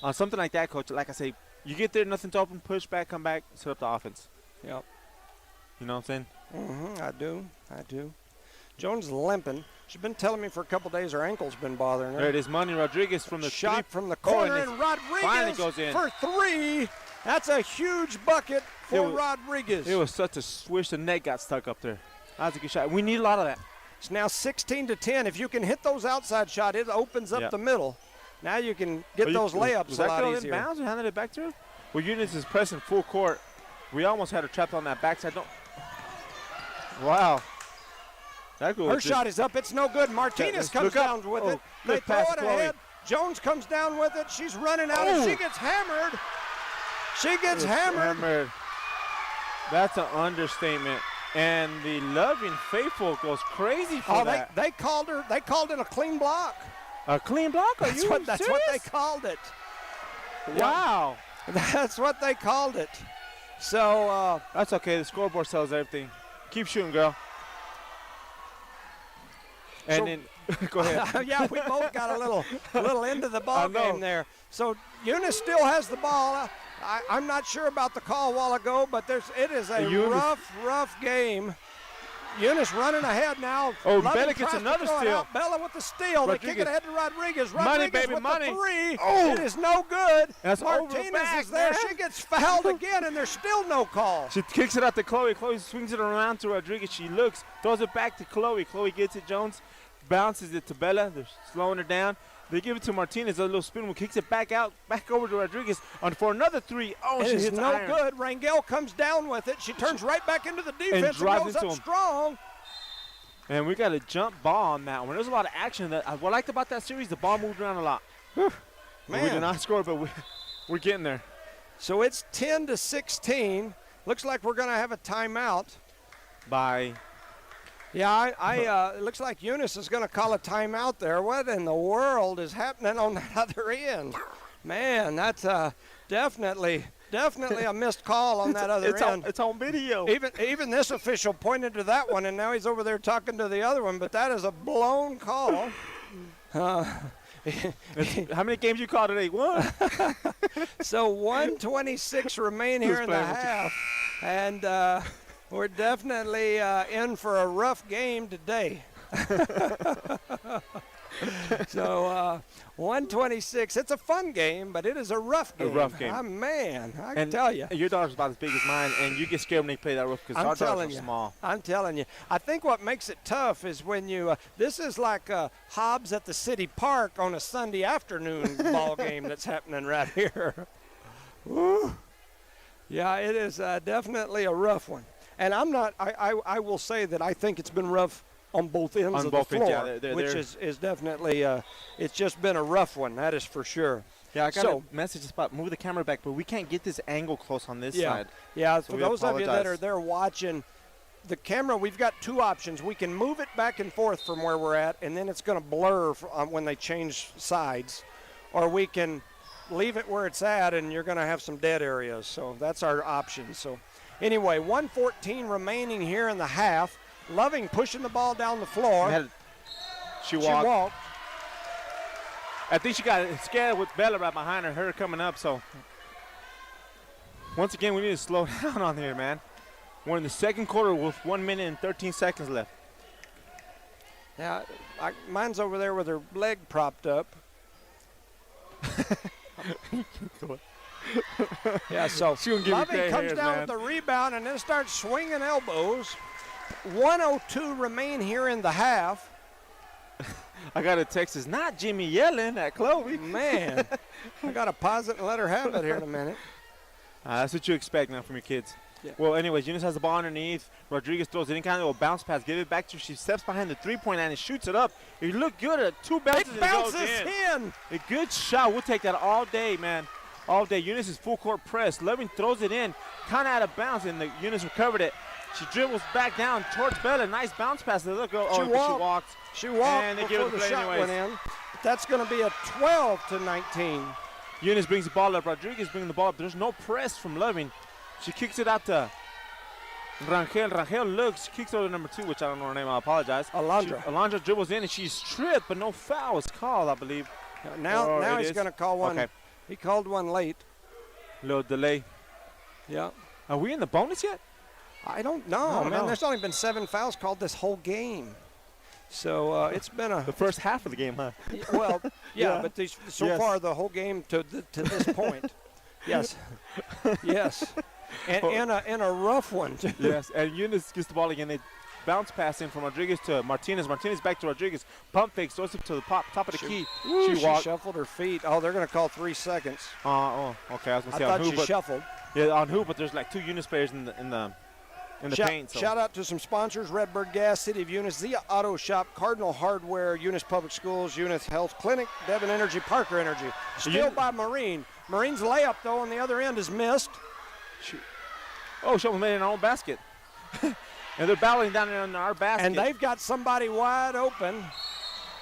On something like that, Coach, like I say, you get there, nothing's open, push back, come back, set up the offense. Yep. You know what I'm saying? I do. Jones is limping. She's been telling me for a couple days her ankle's been bothering her. There it is, Money Rodriguez from the shot from the corner, and Rodriguez finally goes in for three. That's a huge bucket for Rodriguez. It was such a swish, the net got stuck up there. That's a good shot. We need a lot of that. It's now 16-10. If you can hit those outside shots, it opens up the middle. Now you can get those layups a lot easier. Was that in bounds and handed it back to her? Well, Eunice is pressing full court. We almost had her trapped on that backside. Wow. Her shot is up. It's no good. Martinez comes down with it. They throw it ahead. Jones comes down with it. She's running out, and she gets hammered. She gets hammered. That's an understatement. And the Loving faithful goes crazy for that. They called it a clean block. A clean block? Are you serious? That's what they called it. Wow. That's what they called it. So that's okay. The scoreboard tells everything. Keep shooting, girl. And then, go ahead. Yeah, we both got a little into the ball game there. So Eunice still has the ball. I'm not sure about the call a while ago, but it is a rough game. Eunice running ahead now. Oh, Bella gets another steal. Bella with the steal. They kick it ahead to Rodriguez. Money, baby, with money. The three. Oh. It is no good. That's Martinez is there. Man. She gets fouled again, and there's still no call. She kicks it out to Chloe. Chloe swings it around to Rodriguez. She looks, throws it back to Chloe. Chloe gets it. Jones bounces it to Bella. They're slowing her down. They give it to Martinez, a little spin move, kicks it back over to Rodriguez for another three. Oh, she hits no good. Rangel comes down with it. She turns right back into the defense and goes up strong. And we got a jump ball on that one. There's a lot of action. What I liked about that series, the ball moved around a lot. Man. We did not score, but we're getting there. So it's 10-16. Looks like we're going to have a timeout. Yeah, it looks like Eunice is going to call a timeout there. What in the world is happening on that other end? Man, that's definitely a missed call on that other end. It's on video. Even this official pointed to that one, and now he's over there talking to the other one, but that is a blown call. How many games you called today? One. So 1:26 remain here in the half, and we're definitely in for a rough game today. So 1:26. It's a fun game, but it is a rough game. Man, I can tell you. Your daughter's about as big as mine, and you get scared when they play that rough because our daughters are small. I'm telling you. I think what makes it tough is when you this is like Hobbs at the City Park on a Sunday afternoon ball game that's happening right here. Woo. Yeah, it is definitely a rough one. And I will say that I think it's been rough on both ends of the floor, which is definitely, it's just been a rough one, that is for sure. Yeah, I got a message about move the camera back, but we can't get this angle close on this side. Yeah, so for those of you that are there watching the camera, we've got two options. We can move it back and forth from where we're at, and then it's going to blur when they change sides. Or we can leave it where it's at, and you're going to have some dead areas. So that's our option. So anyway, 1:14 remaining here in the half. Loving pushing the ball down the floor. She walked. I think she got scared with Bella right behind her coming up. So once again, we need to slow down on here, man. We're in the second quarter with 1 minute and 13 seconds left. Yeah, mine's over there with her leg propped up. Yeah, so Loving comes down with the rebound and then starts swinging elbows. 1:02 remain here in the half. I got a text. It's not Jimmy yelling at Chloe. Man, I got to pause it and let her have it here in a minute. That's what you expect now from your kids. Yeah. Well, anyways, Eunice has the ball underneath. Rodriguez throws it in, kind of a bounce pass. Give it back to her. She steps behind the three-point line and shoots it up. It looked good at 2 bounces. It bounces in. A good shot. We'll take that all day, man. All day. Eunice is full court press. Loving throws it in, kind of out of bounds, and Eunice recovered it. She dribbles back down towards Bella. Nice bounce pass. Look, she walked. And they give it the shot anyways. went in. That's going to be a 12-19. Eunice brings the ball up. Rodriguez bringing the ball up. There's no press from Loving. She kicks it out to Rangel. Rangel looks, kicks over to number 2, which I don't know her name. I apologize. Alondra dribbles in, and she's tripped, but no foul was called, I believe. Now he's going to call one. Okay. He called one late. Little delay. Yeah. Are we in the bonus yet? I don't know, man. There's only been 7 fouls called this whole game. So it's been the first half of the game, huh? Well, yeah. But so far the whole game to this point. Yes. Yes. And in a rough one, too. Yes, and Eunice gets the ball again. They bounce pass in from Rodriguez to Martinez. Martinez back to Rodriguez. Pump fake, throws it to the top of the key. She shuffled her feet. Oh, they're going to call 3 seconds. Okay. I was going to say I on who. thought she shuffled. Yeah, on who, but there's like 2 Eunice players in the paint. So. Shout out to some sponsors: Redbird Gas, City of Eunice, Zia Auto Shop, Cardinal Hardware, Eunice Public Schools, Eunice Health Clinic, Devon Energy, Parker Energy. Still by Marine. Marine's layup, though, on the other end is missed. She almost made it in her own basket. And they're battling down in our basket. And they've got somebody wide open.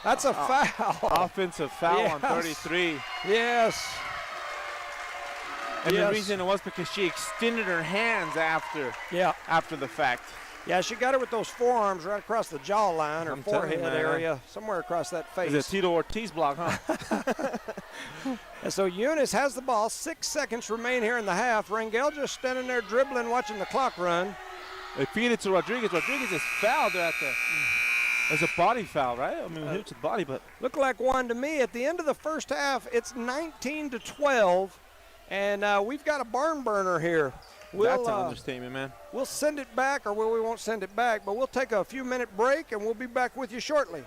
That's a foul. Offensive foul on 33. Yes. And the reason it was because she extended her hands after the fact. Yeah, she got it with those forearms right across the jawline or forehead area, somewhere across that face. It's a Tito Ortiz block, huh? And so Eunice has the ball. 6 seconds remain here in the half. Rangel just standing there dribbling, watching the clock run. They feed it to Rodriguez. Rodriguez is fouled there at the. It's a body foul, right? I mean, hit the body, but. Looked like one to me. At the end of the first half, it's 19-12. And we've got a barn burner here. That's an understatement, man. We'll send it back, or we won't send it back, but we'll take a few-minute break, and we'll be back with you shortly.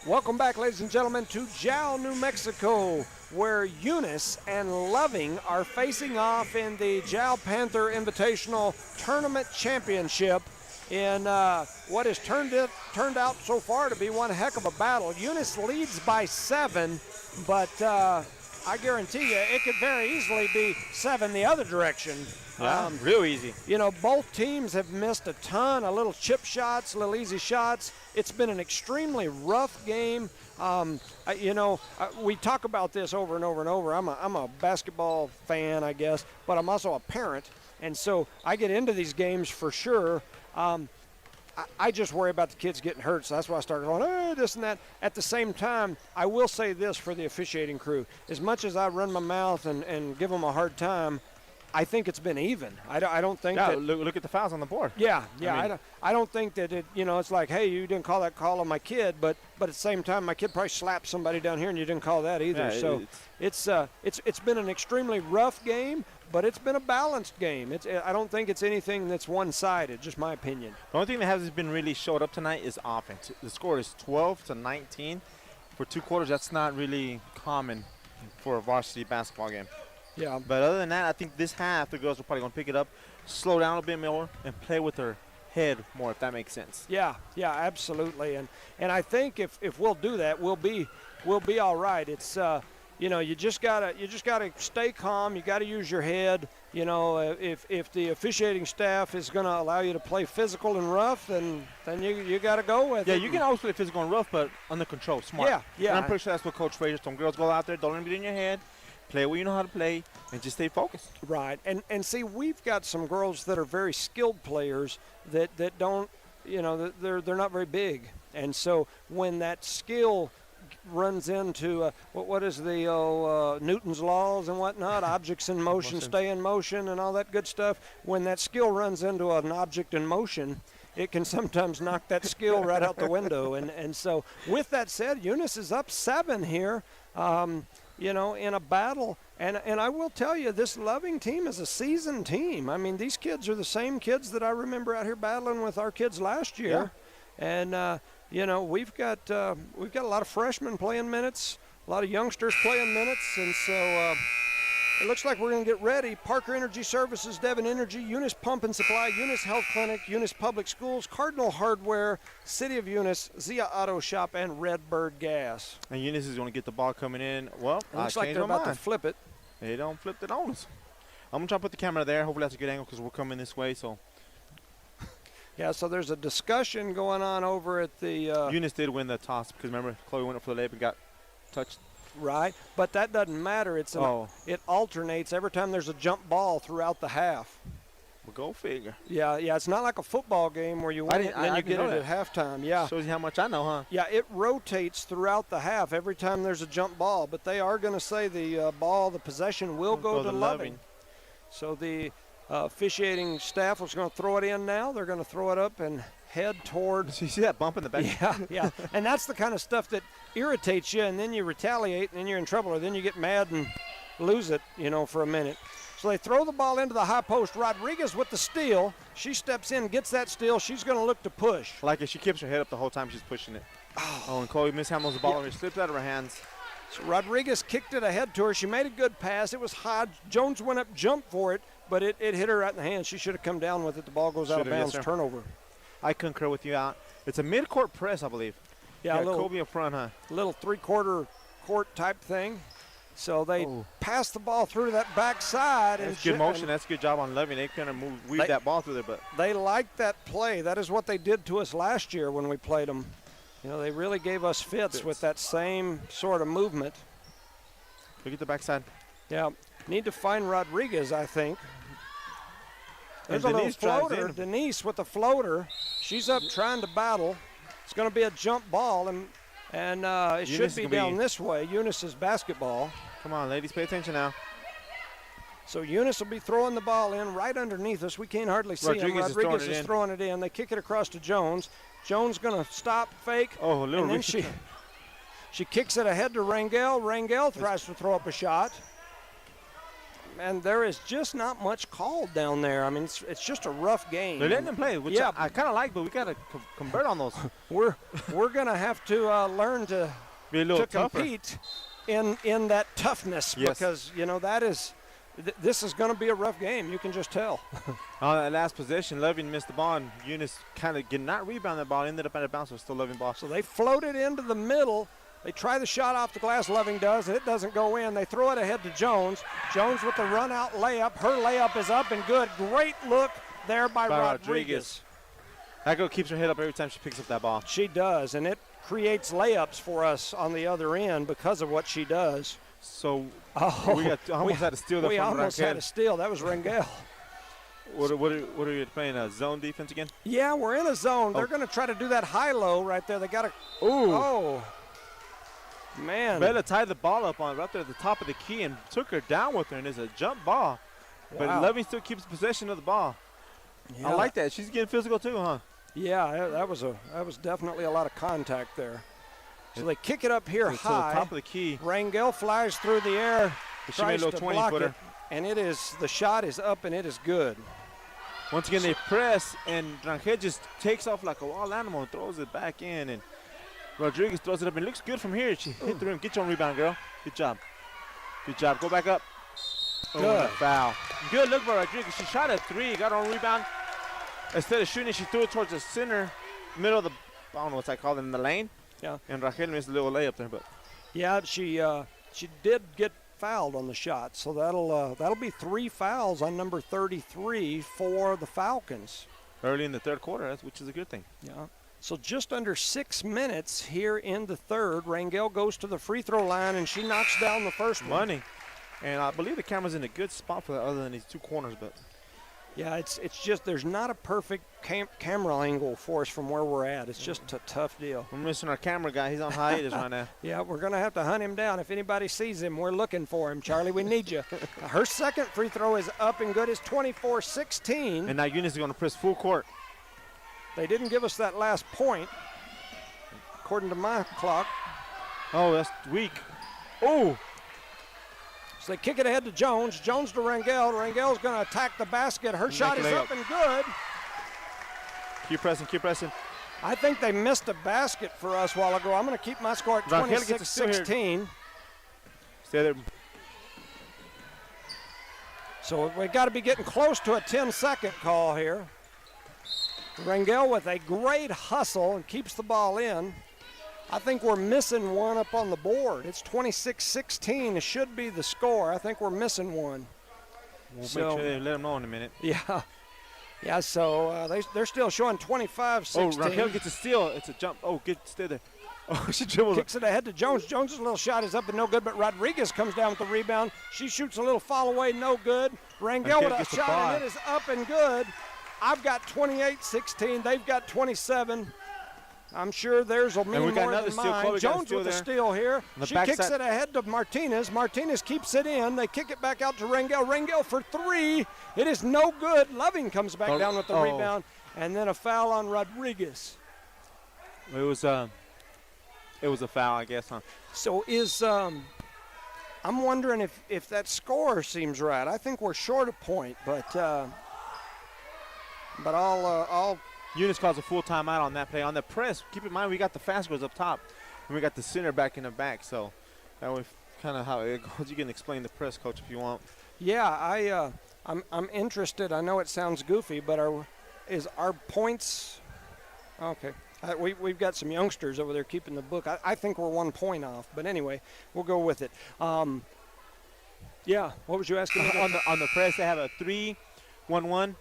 Welcome back, ladies and gentlemen, to Jal, New Mexico, where Eunice and Loving are facing off in the Jal Panther Invitational Tournament Championship in what has turned out so far to be one heck of a battle. Eunice leads by 7, but I guarantee you it could very easily be 7 the other direction. Yeah, real easy. You know, both teams have missed a ton of little chip shots, little easy shots. It's been an extremely rough game. We talk about this over and over and over. I'm a basketball fan, I guess, but I'm also a parent, and so I get into these games for sure. I just worry about the kids getting hurt, so that's why I started going, this and that. At the same time, I will say this for the officiating crew. As much as I run my mouth and give them a hard time, I think it's been even. I don't think that. Look at the fouls on the board. Yeah. I don't think that it's like, hey, you didn't call that call on my kid, but at the same time, my kid probably slapped somebody down here and you didn't call that either. Yeah, so it's been an extremely rough game, but it's been a balanced game. I don't think it's anything that's one-sided, just my opinion. The only thing that hasn't been really showed up tonight is offense. The score is 12-19 for 2 quarters. That's not really common for a varsity basketball game. Yeah. But other than that, I think this half, the girls are probably going to pick it up, slow down a bit more, and play with their head more, if that makes sense. Yeah, absolutely. And I think if we'll do that, we'll be all right. It's you just gotta stay calm. You got to use your head. If the officiating staff is going to allow you to play physical and rough, then you got to go with it. Yeah, you can always play physical and rough, but under control, smart. Yeah. And I'm pretty sure that's what Coach Frazier told girls. Go out there, don't let it be in your head. Play what you know how to play, and just stay focused. Right, and see, we've got some girls that are very skilled players that don't, they're not very big, and so when that skill runs into what is the Newton's laws and whatnot, objects in motion stay in motion and all that good stuff. When that skill runs into an object in motion, it can sometimes knock that skill right out the window. And so with that said, Eunice is up 7 here. In a battle. And I will tell you, this Loving team is a seasoned team. I mean, these kids are the same kids that I remember out here battling with our kids last year. Yeah. And, we've got a lot of freshmen playing minutes, a lot of youngsters playing minutes. And so it looks like we're going to get ready. Parker Energy Services, Devon Energy, Eunice Pump and Supply, Eunice Health Clinic, Eunice Public Schools, Cardinal Hardware, City of Eunice, Zia Auto Shop, and Redbird Gas. And Eunice is going to get the ball coming in. Well, it looks like they're about to flip it. They don't flip it on us. I'm going to try to put the camera there. Hopefully that's a good angle because we're coming this way. So. Yeah, so there's a discussion going on over at the Eunice did win the toss because, remember, Chloe went up for the layup and got touched. Right, but that doesn't matter. It alternates every time there's a jump ball throughout the half. Well, go figure. Yeah, it's not like a football game where you win it and then you get it at halftime. Yeah. Shows you how much I know, huh? Yeah, it rotates throughout the half every time there's a jump ball, but they are going to say the possession will go to Loving. So the officiating staff was going to throw it in now. They're going to throw it up and head toward. You see that bump in the back? Yeah. And that's the kind of stuff that irritates you, and then you retaliate, and then you're in trouble, or then you get mad and lose it, for a minute. So they throw the ball into the high post. Rodriguez with the steal. She steps in, gets that steal. She's going to look to push. Like it, she keeps her head up the whole time she's pushing it. And Chloe mishandles the ball and it slips out of her hands. So Rodriguez kicked it ahead to her. She made a good pass. It was high. Jones went up, jumped for it, but it hit her right in the hand. She should have come down with it. The ball goes out of bounds, turnover. I concur with you out. It's a mid-court press, I believe. Yeah, a little Kobe up front, huh? Little three-quarter court type thing. So they pass the ball through that backside. That's good motion. That's a good job on Loving. They kind of weave that ball through there. But they like that play. That is what they did to us last year when we played them. They really gave us fits with that same sort of movement. Look at the backside. Yeah, need to find Rodriguez, I think. There's a little floater. Denise with the floater. She's up trying to battle. It's going to be a jump ball, and it should be down this way. Eunice's basketball. Come on, ladies, pay attention now. So Eunice will be throwing the ball in right underneath us. We can't hardly see him. Rodriguez is throwing it in. They kick it across to Jones. Jones going to stop, fake. Oh, a little. And then she kicks it ahead to Rangel. Rangel tries to throw up a shot. And there is just not much called down there. I mean, it's just a rough game. They're letting them play, which I kind of like, but we got to convert on those. We're going to have to learn to be a little tougher. Compete in that toughness because, that is this is going to be a rough game. You can just tell. On that last possession, Loving missed the ball, and Eunice kind of did not rebound that ball. Ended up at a bounce, but still Loving ball. So they floated into the middle. They try the shot off the glass. Loving does, and it doesn't go in. They throw it ahead to Jones. Jones with the run-out layup. Her layup is up and good. Great look there by Rodriguez. That girl keeps her head up every time she picks up that ball. She does, and it creates layups for us on the other end because of what she does. So we almost had to steal that from Rangel. We almost had a steal. That was Rangel. What are you playing, a zone defense again? Yeah, we're in a zone. They're going to try to do that high-low right there. They got to – oh, man. Bella tied the ball up on right there at the top of the key and took her down with her, and it's a jump ball. Wow. But Loving still keeps possession of the ball. Yeah. I like that. She's getting physical too, huh? Yeah, that was definitely a lot of contact there. So they kick it up here high. To the top of the key. Rangel flies through the air. She made a little 20-footer. And the shot is up and it is good. Once again, they press, and Rangel just takes off like a wild animal and throws it back in. And Rodriguez throws it up and looks good from here. She hit the rim. Get your own rebound, girl. Good job. Good job. Go back up. Good. Foul. Good look by Rodriguez. She shot a three, got her own rebound. Instead of shooting, she threw it towards the center, middle of the, I don't know what I call it, in the lane. Yeah. And Rangel missed a little layup there, but. Yeah, she did get fouled on the shot, so that'll be 3 fouls on number 33 for the Falcons. Early in the third quarter, which is a good thing. Yeah. So just under 6 minutes here in the third. Rangel goes to the free throw line, and she knocks down the first one. Money. And I believe the camera's in a good spot for that other than these 2 corners, but. Yeah, it's just there's not a perfect camera angle for us from where we're at. It's just a tough deal. We're missing our camera guy. He's on hiatus right now. Yeah, we're going to have to hunt him down. If anybody sees him, we're looking for him. Charlie, we need you. Her second free throw is up and good. It's 24-16. And now Eunice is going to press full court. They didn't give us that last point, according to my clock. Oh, that's weak. Oh. So they kick it ahead to Jones. Jones to Rangel. Rangel's going to attack the basket. Her shot is up and good. Keep pressing, keep pressing. I think they missed a basket for us a while ago. I'm going to keep my score at 26-16. Stay there. So we got to be getting close to a 10-second call here. Rangel with a great hustle and keeps the ball in. I think we're missing one up on the board. It's 26-16. It should be the score. I think we're missing one. We'll make sure they let them know in a minute. Yeah. Yeah, so they're still showing 25-16. Oh, Rangel gets a steal. It's a jump. Oh, stay there. Oh, she dribbles. Kicks it ahead to Jones. Jones' little shot is up and no good, but Rodriguez comes down with the rebound. She shoots a little fall away, no good. Rangel with a shot, and it is up and good. I've got 28-16. They've got 27. I'm sure theirs will mean more than mine. Jones with a steal here. She kicks it ahead to Martinez. Martinez keeps it in. They kick it back out to Rangel. Rangel for 3. It is no good. Loving comes back down with the rebound. And then a foul on Rodriguez. It was a foul, I guess, huh? So I'm wondering if that score seems right. I think we're short a point, but I'll Eunice calls a full timeout on that play. On the press, keep in mind we got the fast girls up top, and we got the center back in the back. So that was kind of how it goes. You can explain the press, Coach, if you want. Yeah, I'm interested. I know it sounds goofy, but is our points okay? We've got some youngsters over there keeping the book. I think we're 1 point off, but anyway, we'll go with it. Yeah, what was you asking me? on the press, they have a 3-1-1.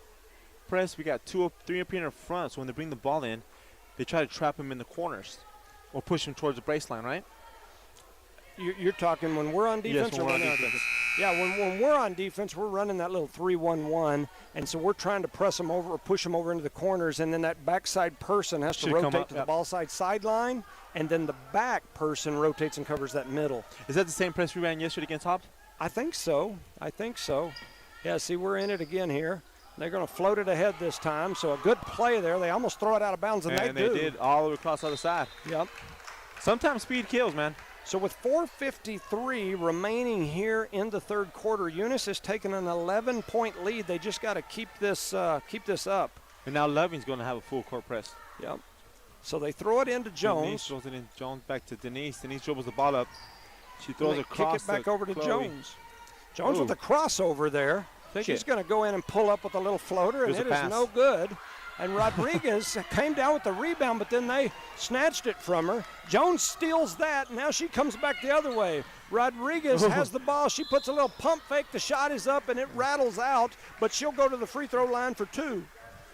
Press, we got 3 up here in the front, so when they bring the ball in, they try to trap him in the corners or push him towards the baseline, right? You're talking when we're on defense? Yes, when we're on defense. Yeah, when we're on defense, we're running that little 3-1-1, and so we're trying to press them over or push them over into the corners, and then that backside person has to rotate to the ball side sideline, and then the back person rotates and covers that middle. Is that the same press we ran yesterday against Hobbs? I think so. Yeah, see, we're in it again here. They're going to float it ahead this time, so a good play there. They almost throw it out of bounds, and they do. They did all the way across the other side. Yep. Sometimes speed kills, man. So with 4:53 remaining here in the third quarter, Eunice has taken an 11-point lead. They just got to keep this up. And now Loving's going to have a full court press. Yep. So they throw it into Jones. Denise throws it in. Jones back to Denise. Denise dribbles the ball up. She throws across. Kick it back over to Chloe. Jones. Jones with a crossover there. She's going to go in and pull up with a little floater, and it is no good. And Rodriguez came down with the rebound, but then they snatched it from her. Jones steals that, and now she comes back the other way. Rodriguez has the ball. She puts a little pump fake. The shot is up, and it rattles out, but she'll go to the free throw line for 2.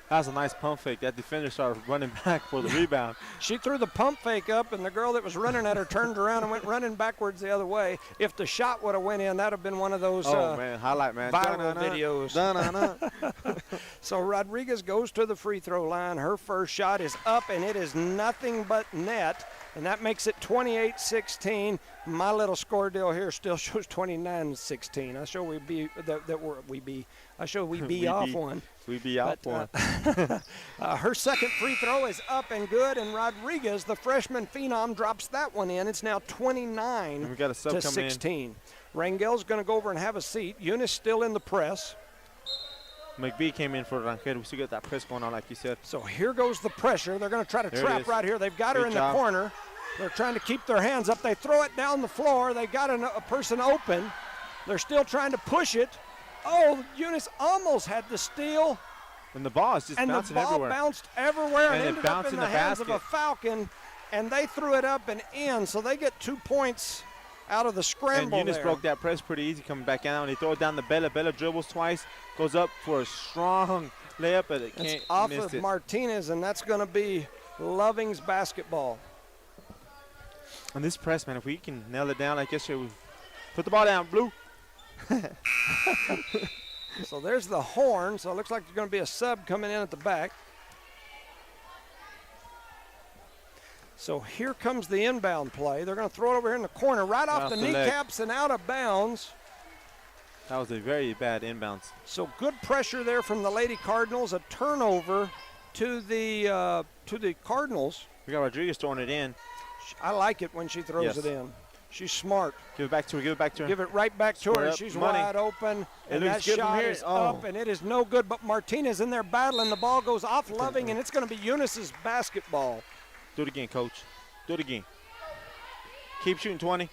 That was a nice pump fake. That defender started running back for the rebound. She threw the pump fake up, and the girl that was running at her turned around and went running backwards the other way. If the shot would have went in, that would have been one of those highlight, man. Viral videos. So Rodriguez goes to the free throw line. Her first shot is up, and it is nothing but net, and that makes it 28-16. My little score deal here still shows 29-16. I show we be off one. We be out one. Her second free throw is up and good, and Rodriguez, the freshman phenom, drops that one in. It's now 29-16. Rangel's going to go over and have a seat. Eunice still in the press. McBee came in for Rangel. We still got that press going on, like you said. So here goes the pressure. They're going to try to trap right here. They've got her in the corner. They're trying to keep their hands up. They throw it down the floor. They got a person open. They're still trying to push it. Oh, Eunice almost had the steal. And the ball is just bouncing everywhere. And the ball bounced everywhere and it ended up in the hands of a Falcon. And they threw it up and in, so they get 2 points out of the scramble. And Eunice broke that press pretty easy coming back out. And he throw it down to Bella. Bella dribbles twice, goes up for a strong layup, but it can't miss it. It's off of Martinez, and that's going to be Loving's basketball. And this press, man, if we can nail it down like yesterday, we put the ball down, Blue. So there's the horn. So it looks like there's going to be a sub coming in at the back. So here comes the inbound play. They're going to throw it over here in the corner, right off the kneecaps and out of bounds. That was a very bad inbounds. So good pressure there from the Lady Cardinals. A turnover to the Cardinals. We got Rodriguez throwing it in. I like it when she throws it in. She's smart. Give it back to her. Give it back to her. Give it right back to her. She's wide open. And that shot is up, and it is no good. But Martinez in there battling. The ball goes off Loving, and it's going to be Eunice's basketball. Do it again, Coach. Do it again. Keep shooting 20.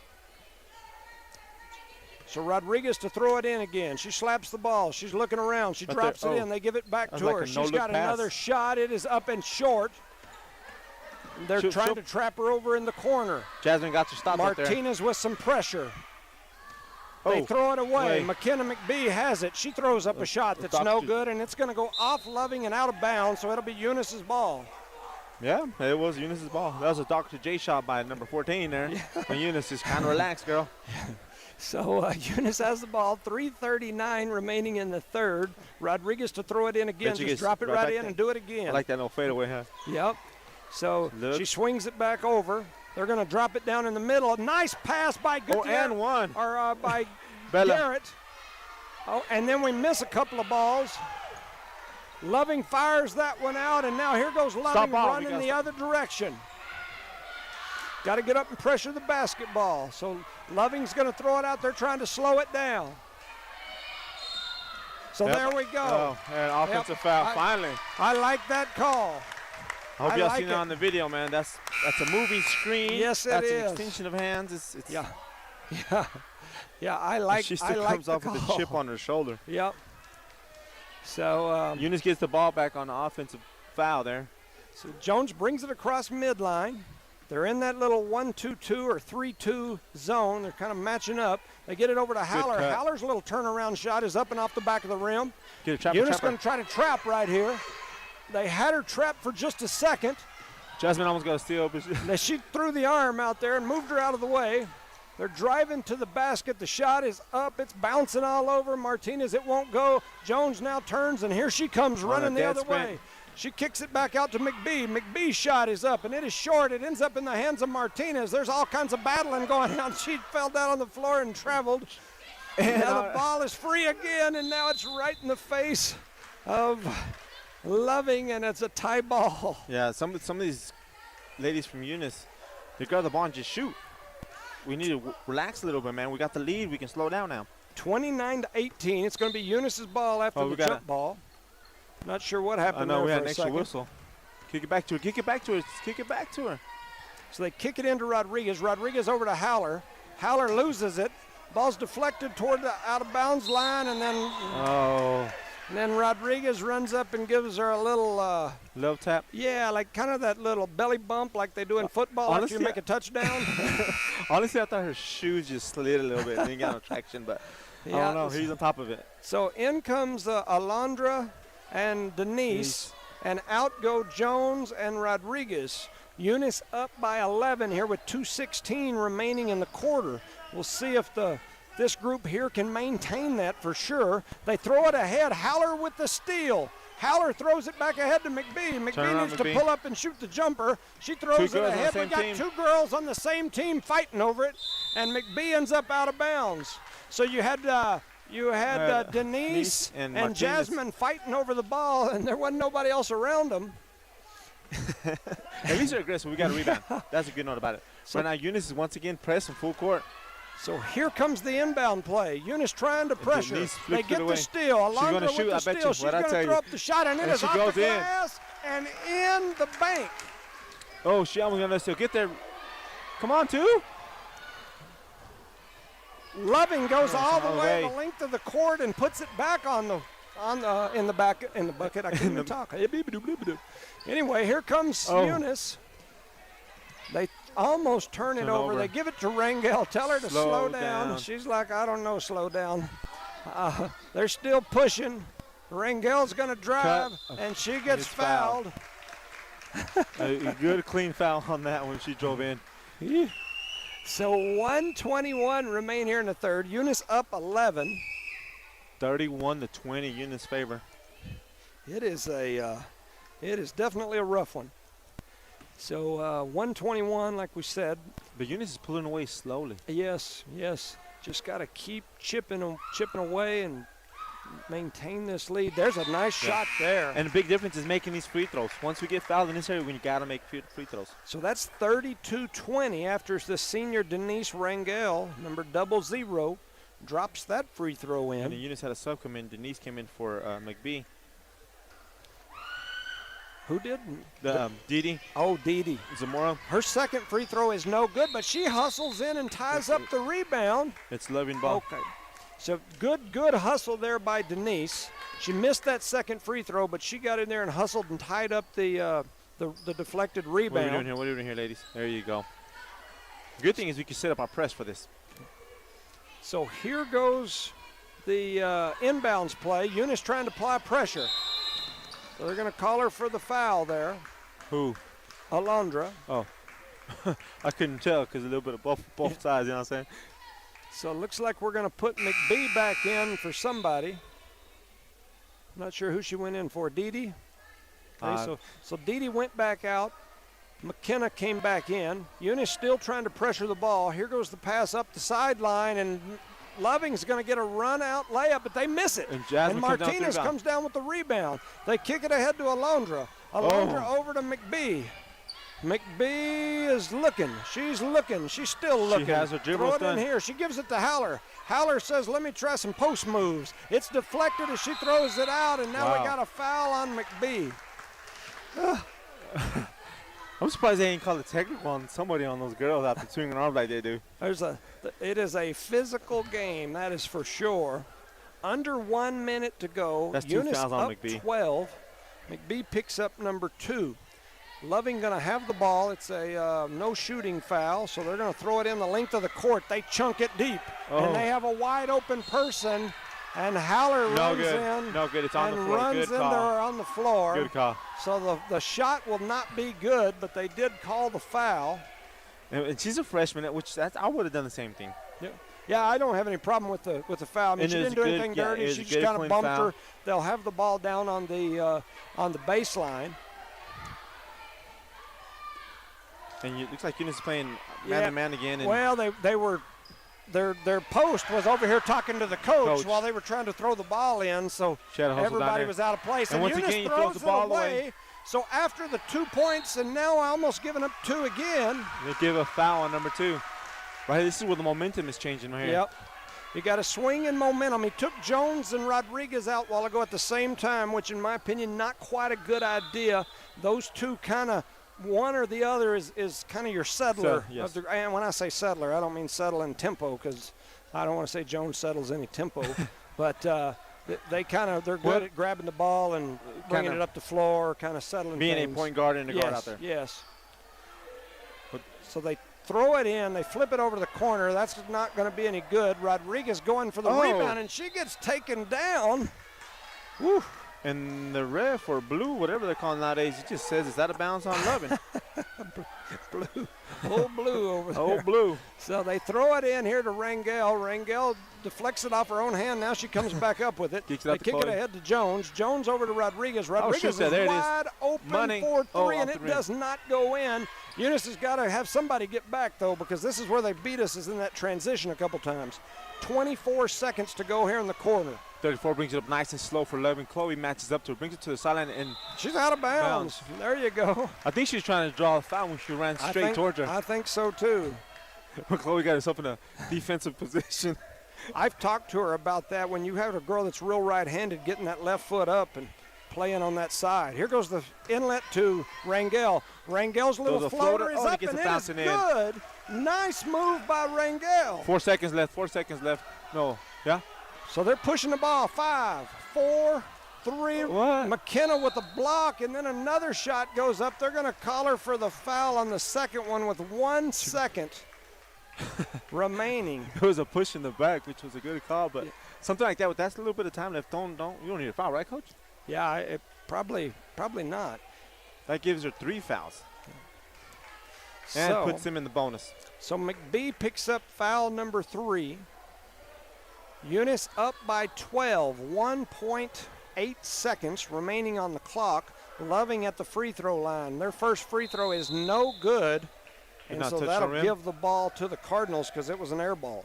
So Rodriguez to throw it in again. She slaps the ball. She's looking around. She drops it in. They give it back to her. She's got another shot. It is up and short. They're trying to trap her over in the corner. Jasmine got to stop Martinez with some pressure. They throw it away. McKenna McBee has it. She throws up a shot that's no good, and it's going to go off Loving and out of bounds, so it'll be Eunice's ball. Yeah, it was Eunice's ball. That was a Dr. J shot by number 14 there. When Eunice is kind of relaxed, girl. So Eunice has the ball. 3:39 remaining in the third. Rodriguez to throw it in again. Just drop it right in and do it again. I like that little fadeaway, huh? Yep. So she swings it back over. They're going to drop it down in the middle. A nice pass by by Garrett. Oh, and then we miss a couple of balls. Loving fires that one out, and now here goes Loving running the other direction. Got to get up and pressure the basketball. So Loving's going to throw it out there, trying to slow it down. So there we go. Oh, and offensive foul, finally. I like that call. I hope y'all seen it on the video, man. That's a moving screen. Yes, it is. That's an extension of hands. It's Yeah, I like. She still comes off with a chip on her shoulder. Yep. So Eunice gets the ball back on the offensive foul there. So Jones brings it across midline. They're in that little 1-2-2 or 3-2 zone. They're kind of matching up. They get it over to Haller. Haller's little turnaround shot is up and off the back of the rim. Eunice going to try to trap right here. They had her trapped for just a second. Jasmine almost got a steal. But she threw the arm out there and moved her out of the way. They're driving to the basket. The shot is up. It's bouncing all over Martinez. It won't go. Jones now turns, and here she comes running the other way. She kicks it back out to McBee. McBee's shot is up, and it is short. It ends up in the hands of Martinez. There's all kinds of battling going on. She fell down on the floor and traveled. And now the ball is free again, and now it's right in the face of Loving, and it's a tie ball. Yeah, some of these ladies from Eunice, they grab the ball and just shoot. we need to relax a little bit, man. We got the lead. We can slow down now. 29-18. It's going to be Eunice's ball after the jump ball. Not sure what happened there we for had an a extra second. whistle. Kick it back to her. Kick it back to her. Kick it back to her. So they kick it into Rodriguez. Rodriguez over to Howler. Howler loses it. Ball's deflected toward the out-of-bounds line, and then and then Rodriguez runs up and gives her a little love tap. Yeah, like kind of that little belly bump like they do in football after you make a touchdown. Honestly, I thought her shoes just slid a little bit. Didn't get no traction, but I don't know. He's on top of it. So in comes Alondra and Denise, and out go Jones and Rodriguez. Eunice up by 11 here with 2:16 remaining in the quarter. We'll see if this group here can maintain that for sure. They throw it ahead. Howler with the steal. Howler throws it back ahead to McBee. McBee needs to pull up and shoot the jumper. She throws it ahead. We got two girls on the same team fighting over it, and McBee ends up out of bounds. So you had Denise and Jasmine fighting over the ball, and there wasn't nobody else around them. At least they're aggressive. We got a rebound. That's a good note about it. So now Eunice is once again pressing full court. So here comes the inbound play. Eunice trying to pressure. They get the steal. Alondra with the steal. She's going to throw up the shot, and it is off the glass and in the bank. Oh, she almost going to steal. Get there. Come on, two. Loving goes all the way the length of the court and puts it back in the bucket. I can't even talk. Anyway, here comes Eunice. They almost turn it over. They give it to Rangel. Tell her to slow down. She's like, I don't know, slow down. They're still pushing. Rangel's going to drive, and she gets fouled. A good, clean foul on that when she drove in. So 1:21 remain here in the third. Eunice up 11. 31-20, Eunice favor. It is definitely a rough one. So 1:21, like we said. But Eunice is pulling away slowly. Yes. Just got to keep chipping away and maintain this lead. There's a nice shot there. And the big difference is making these free throws. Once we get fouled in this area, we got to make free throws. So that's 32-20 after the senior Denise Rangel, number 00, drops that free throw in. And Eunice had a sub come in. Denise came in for McBee. Who did? Didi. Oh, Didi. Zamora. Her second free throw is no good, but she hustles in and ties up the rebound. It's Loving ball. Okay. So good hustle there by Denise. She missed that second free throw, but she got in there and hustled and tied up the deflected rebound. What are we doing here, ladies? There you go. Good thing is we can set up our press for this. So here goes the inbounds play. Eunice trying to apply pressure. So they're going to call her for the foul there. Who? Alondra. Oh. I couldn't tell because a little bit of both sides, you know what I'm saying? So it looks like we're going to put McBee back in for somebody. I'm not sure who she went in for. Didi? Okay, so Didi went back out. McKenna came back in. Eunice still trying to pressure the ball. Here goes the pass up the sideline, and Loving's going to get a run-out layup, but they miss it. And Martinez comes down with the rebound. They kick it ahead to Alondra. Alondra over to McBee. McBee is looking. She's looking. She's still looking. She has her dribbles done. In here. She gives it to Howler. Howler says, let me try some post moves. It's deflected as she throws it out, and now we got a foul on McBee. I'm surprised they ain't called a technical on somebody on those girls after swinging arms like they do. It is a physical game, that is for sure. Under 1 minute to go. That's Eunice 2 fouls on up McBee. 12. McBee picks up number 2. Loving going to have the ball. It's a no shooting foul, so they're going to throw it in the length of the court. They chunk it deep, and they have a wide open person, and Howler runs in. No good. It's on the floor. Runs Good in call. there on the floor. Good call. So the shot will not be good, but they did call the foul. And she's a freshman, I would have done the same thing. Yeah, I don't have any problem with the foul. I mean, she didn't do anything dirty. She just kind of bumped her. They'll have the ball down on the baseline. And it looks like Eunice is playing man-to-man again. Well, they were their post was over here talking to the coach while they were trying to throw the ball in, so everybody was out of place. And once Eunice again, throws the ball away. So after the 2 points, and now almost giving up 2 again. They give a foul on number 2. Right, this is where the momentum is changing right here. Yep. You got a swing in momentum. He took Jones and Rodriguez out a while ago at the same time, which in my opinion, not quite a good idea. Those two kind of, one or the other is kind of your settler. So, yes. And when I say settler, I don't mean settle in tempo, because I don't want to say Jones settles any tempo. But they're good at grabbing the ball and bringing it up the floor, kind of settling being things. a point guard and a guard out there. Yes. So they throw it in, they flip it over to the corner. That's not going to be any good. Rodriguez going for the rebound, and she gets taken down. Woo. And the ref, or blue, whatever they're calling nowadays, it just says it's out of bounds on Lovin. Blue. Old blue over there. Old blue. So they throw it in here to Rangel. Rangel deflects it off her own hand. Now she comes back up with it. They kick it ahead to Jones. Jones over to Rodriguez. Rodriguez is wide open for three, and it does not go in. Eunice has got to have somebody get back, though, because this is where they beat us, is in that transition a couple times. 24 seconds to go here in the quarter. 34 brings it up nice and slow for Lovin. Chloe matches up to her, brings it to the sideline, and she's out of bounds. There you go. I think she was trying to draw a foul when she ran straight towards her. I think so, too. But Chloe got herself in a defensive position. I've talked to her about that. When you have a girl that's real right-handed, getting that left foot up and playing on that side. Here goes the inlet to Rangel. Rangel's little floater is up, and it is good. Nice move by Rangel. 4 seconds left. 4 seconds left. No. Yeah? So they're pushing the ball. 5, 4, 3. What? McKenna with a block, and then another shot goes up. They're going to call her for the foul on the second one with 1 second remaining. It was a push in the back, which was a good call, but something like that, with that little bit of time left, you don't need a foul, right, Coach? Yeah, probably not. That gives her 3 fouls. And puts him in the bonus. So McBee picks up foul number 3. Eunice up by 12, 1.8 seconds remaining on the clock. Loving at the free throw line. Their first free throw is no good, and so that'll give the ball to the Cardinals because it was an air ball.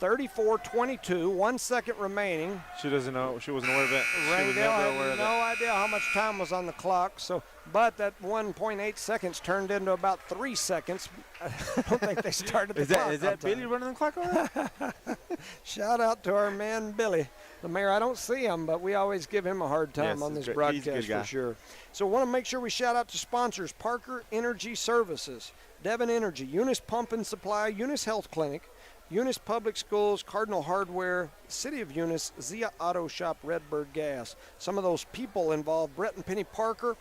34-22, 1 second remaining. She doesn't know. She wasn't aware of it. Rangel had no idea how much time was on the clock. But that 1.8 seconds turned into about 3 seconds. I don't think they started the clock. Is that Billy running the clock over? Shout out to our man Billy. The mayor, I don't see him, but we always give him a hard time on this broadcast for sure. So I want to make sure we shout out to sponsors: Parker Energy Services, Devon Energy, Eunice Pump and Supply, Eunice Health Clinic, Eunice Public Schools, Cardinal Hardware, City of Eunice, Zia Auto Shop, Redbird Gas. Some of those people involved: Brett and Penny Parker,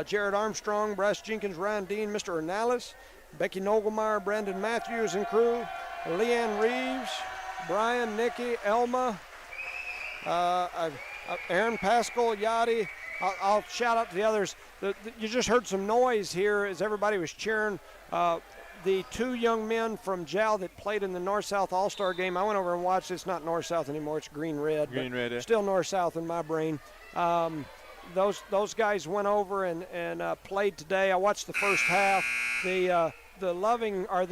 Jared Armstrong, Bryce Jenkins, Ryan Dean, Mr. Ornalis, Becky Nogelmeyer, Brandon Matthews and crew, Leanne Reeves, Brian, Nikki, Elma, Aaron Pascal, Yachty. I'll shout out to the others. You just heard some noise here as everybody was cheering. The 2 young men from Jal that played in the North-South All-Star game, I went over and watched. It's not North-South anymore. It's Green-Red. Green-Red, yeah. Still North-South in my brain. Those guys went over and played today. I watched the first half. The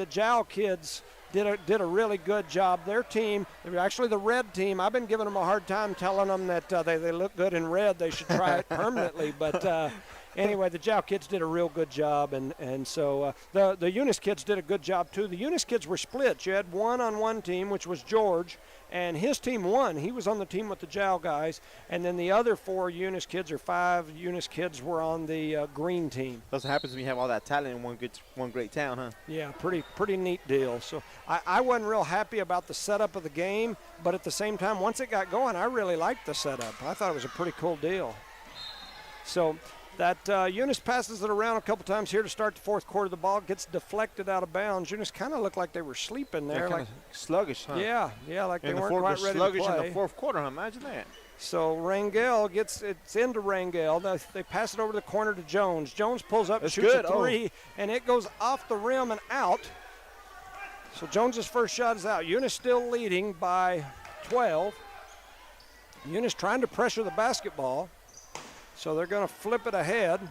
Jal kids did a really good job. Their team, actually the red team, I've been giving them a hard time telling them that they look good in red. They should try it permanently. But anyway, the Jal kids did a real good job, and so the Eunice kids did a good job too. The Eunice kids were split. You had one on one team, which was George, and his team won. He was on the team with the Jal guys, and then the other 4 Eunice kids, or 5 Eunice kids, were on the green team. That's what happens when you have all that talent in one great town, huh? Yeah, pretty neat deal. So I wasn't real happy about the setup of the game, but at the same time, once it got going, I really liked the setup. I thought it was a pretty cool deal. So that Eunice passes it around a couple times here to start the fourth quarter. The ball gets deflected out of bounds. Eunice kind of looked like they were sleeping there. Like sluggish, huh? Yeah, like they weren't quite ready to play. Sluggish in the fourth quarter, huh? Imagine that. So Rangel it's into Rangel. They pass it over the corner to Jones. Jones pulls up and shoots a 3, and it goes off the rim and out. So Jones's first shot is out. Eunice still leading by 12. Eunice trying to pressure the basketball. So they're going to flip it ahead.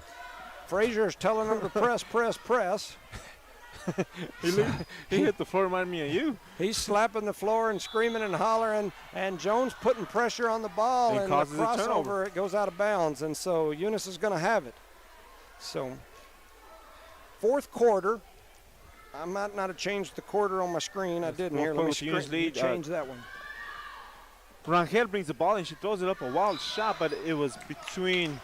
Frazier's telling them to press. He hit the floor, reminded me of you. He's slapping the floor and screaming and hollering, and Jones putting pressure on the ball, and the crossover, it goes out of bounds, and so Eunice is going to have it. So fourth quarter, I might not have changed the quarter on my screen. I didn't here. Let me change that one. Rangel brings the ball and she throws it up a wild shot, but it was between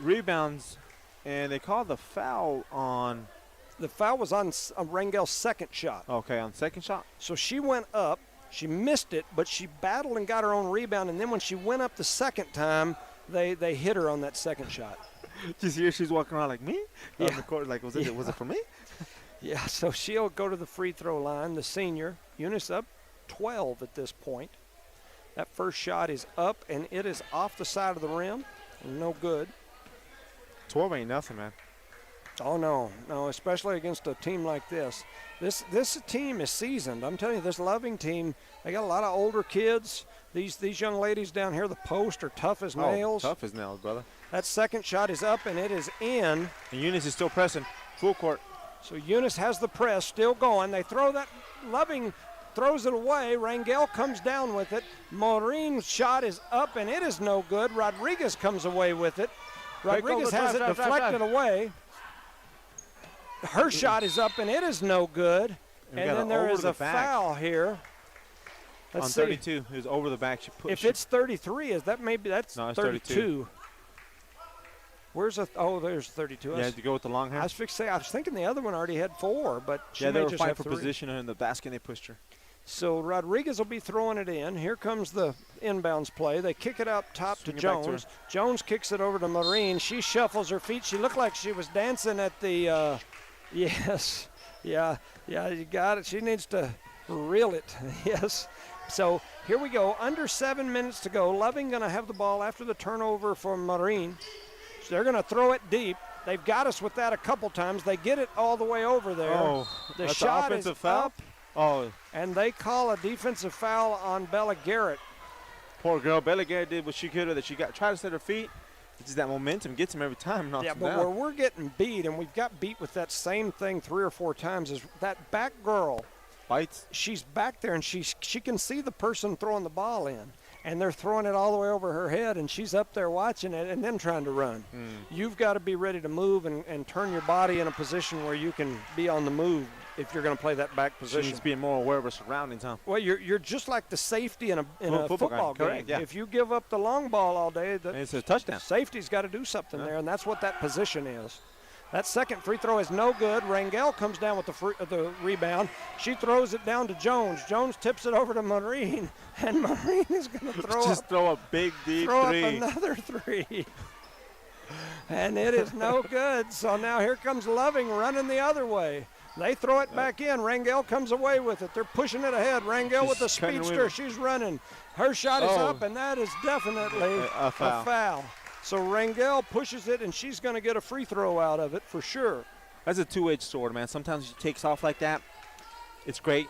rebounds, and they called the foul on. The foul was on Rangel's second shot. Okay, on second shot. So she went up. She missed it, but she battled and got her own rebound, and then when she went up the second time, they hit her on that second shot. Just here she's walking around like me? Yeah. On the court, like, was it for me? Yeah, so she'll go to the free throw line, the senior. Eunice up 12 at this point. That first shot is up, and it is off the side of the rim. No good. 12 ain't nothing, man. Oh, no, especially against a team like this. This team is seasoned. I'm telling you, this Loving team, they got a lot of older kids. These young ladies down here, the post, are tough as nails. Tough as nails, brother. That second shot is up, and it is in. And Eunice is still pressing, full court. So Eunice has the press still going. They throw that. Loving throws it away. Rangel comes down with it. Maureen's shot is up, and it is no good. Rodriguez comes away with it. Rodriguez has it deflected away. Her shot is up, and it is no good. And then there is a foul here. Let's see. On 32, it was over the back. If it's 33, that's no, it's 32. Where's there's 32. Yeah, to go with the long hair. I was thinking the other one already had 4, but she may they were just fighting have for 3. position in the basket, and they pushed her. So Rodriguez will be throwing it in. Here comes the inbounds play. They kick it up top to Jones. Jones kicks it over to Maureen. She shuffles her feet. She looked like she was dancing at the yes. Yeah, you got it. She needs to reel it. Yes. So here we go. Under 7 minutes to go. Loving going to have the ball after the turnover from Maureen. So they're going to throw it deep. They've got us with that a couple times. They get it all the way over there. Oh, the that's shot an is offensive foul? up. Oh. And they call a defensive foul on Bella Garrett. Poor girl. Bella Garrett did what she could have. Tried to set her feet. It's just that momentum gets him every time. Yeah, but where we're getting beat, and we've got beat with that same thing 3 or 4 times, is that back girl. Bites. She's back there, and she can see the person throwing the ball in. And they're throwing it all the way over her head, and she's up there watching it and then trying to run. You've got to be ready to move and turn your body in a position where you can be on the move if you're going to play that back position. She's being more aware of her surroundings, huh? Well, you're just like the safety in a football game. Correct, yeah. If you give up the long ball all day, it's a touchdown. Safety's got to do something there, and that's what that position is. That second free throw is no good. Rangel comes down with the rebound. She throws it down to Jones. Jones tips it over to Maureen, and Maureen is going to throw a big, deep throw three. Up another 3. And it is no good. So now here comes Loving running the other way. They throw it back in. Rangel comes away with it. They're pushing it ahead. Rangel with the speedster. She's running. Her shot is up, and that is definitely a foul. So Rangel pushes it, and she's going to get a free throw out of it for sure. That's a two-edged sword, man. Sometimes she takes off like that. It's great.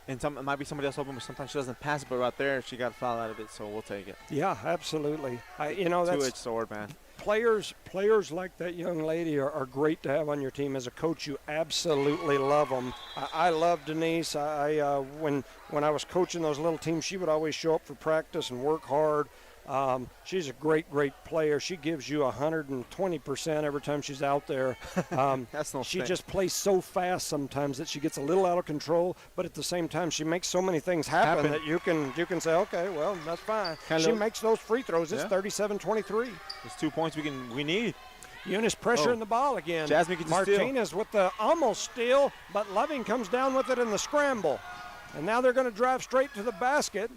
And it might be somebody else open, but sometimes she doesn't pass it. But right there, she got a foul out of it, so we'll take it. Yeah, absolutely. That's two-edged sword, man. Players like that young lady are great to have on your team. As a coach, you absolutely love them. I love Denise. When I was coaching those little teams, she would always show up for practice and work hard. She's a great player. She gives you 120% every time she's out there. That's no she just plays so fast sometimes that she gets a little out of control, but at the same time she makes so many things happen that you can say, okay, well, that's fine. She makes those free throws. It's 37-23. It's 2 points we need. Eunice pressuring the ball again. Jasmine gets Martinez steal. with the almost steal, but Loving comes down with it in the scramble. And now they're going to drive straight to the basket.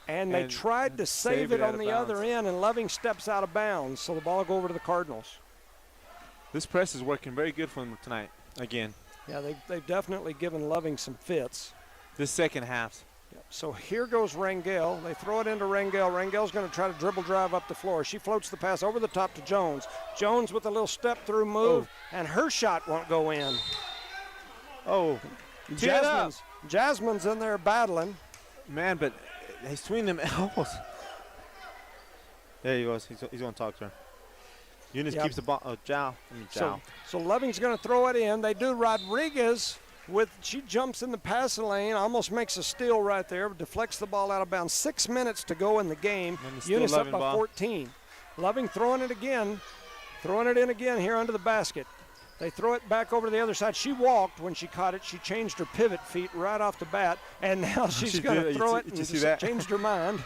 And they tried to save it on the other end, and Loving steps out of bounds, so the ball will go over to the Cardinals. This press is working very good for them tonight, again. Yeah, they've definitely given Loving some fits. This second half. Yep. So here goes Rangel. They throw it into Rangel. Rangel's going to try to dribble drive up the floor. She floats the pass over the top to Jones. Jones with a little step-through move, and her shot won't go in. Oh, Jasmine's in there battling. Man, but he's swinging them elbows. There he goes. He's going to talk to her. Eunice keeps the ball. Oh, Jal. So Loving's going to throw it in. They do. Rodriguez she jumps in the passing lane, almost makes a steal right there, deflects the ball out of bounds. 6 minutes to go in the game. Eunice up by 14. Loving throwing it in again here under the basket. They throw it back over to the other side. She walked when she caught it. She changed her pivot feet right off the bat, and now she's going to throw it and just changed her mind.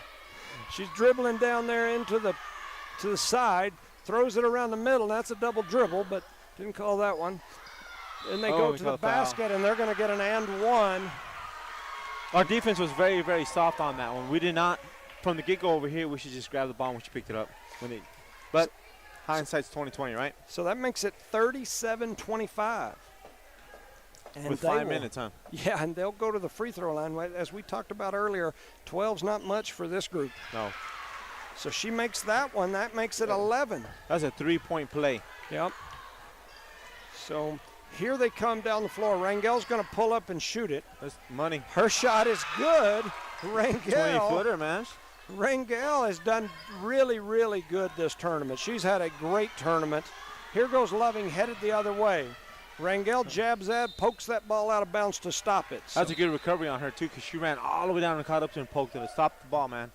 She's dribbling down there into the side, throws it around the middle. That's a double dribble, but didn't call that one. And they go to the basket, and they're going to get an and one. Our defense was very, very soft on that one. We did not, from the get-go over here, we should just grab the ball when she picked it up. But hindsight's 20/20, right? So that makes it 37-25. With 5 minutes, huh? Yeah, and they'll go to the free throw line. As we talked about earlier, 12's not much for this group. No. So she makes that one. That makes it 11. That's a 3-point play. Yep. So here they come down the floor. Rangel's going to pull up and shoot it. That's money. Her shot is good. Rangel. 20-footer, man. Rangel has done really, really good this tournament. She's had a great tournament. Here goes Loving, headed the other way. Rangel jabs that, pokes that ball out of bounds to stop it. That's a good recovery on her, too, because she ran all the way down and caught up to it and poked it. Stopped the ball, man.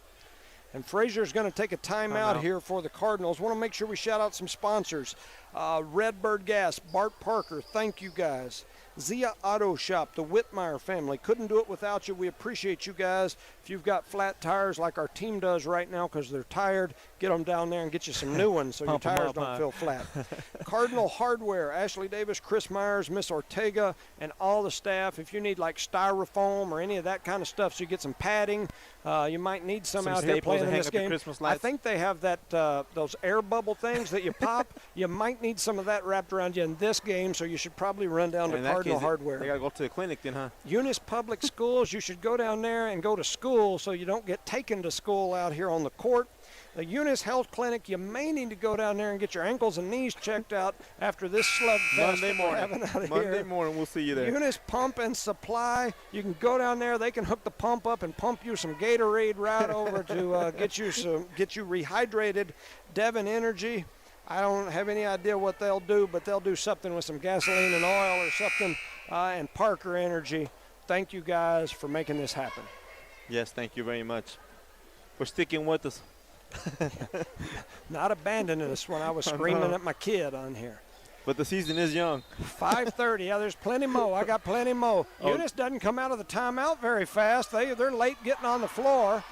And Frazier's going to take a timeout here for the Cardinals. Want to make sure we shout out some sponsors. Redbird Gas, Bart Parker, thank you guys. Zia Auto Shop, the Whitmire family. Couldn't do it without you. We appreciate you guys. If you've got flat tires like our team does right now because they're tired, get them down there and get you some new ones so your tires don't feel flat. Cardinal Hardware, Ashley Davis, Chris Myers, Miss Ortega, and all the staff. If you need like styrofoam or any of that kind of stuff so you get some padding, you might need some out here playing in this game. I think they have that those air bubble things that you pop. You might need some of that wrapped around you in this game, so you should probably run down to Cardinal Hardware. They got to go to the clinic then, huh? Eunice Public Schools, you should go down there and go to school so you don't get taken to school out here on the court. The Eunice Health Clinic, you may need to go down there and get your ankles and knees checked out after this slugfest Monday morning, we'll see you there. Eunice Pump and Supply, you can go down there. They can hook the pump up and pump you some Gatorade right over to get you rehydrated. Devon Energy, I don't have any idea what they'll do, but they'll do something with some gasoline and oil or something. And Parker Energy, thank you guys for making this happen. Yes, thank you very much for sticking with us. Not abandoning us when I was screaming at my kid on here. But the season is young. 5:30. Yeah, there's plenty more. I got plenty more. Eunice doesn't come out of the timeout very fast. They're late getting on the floor.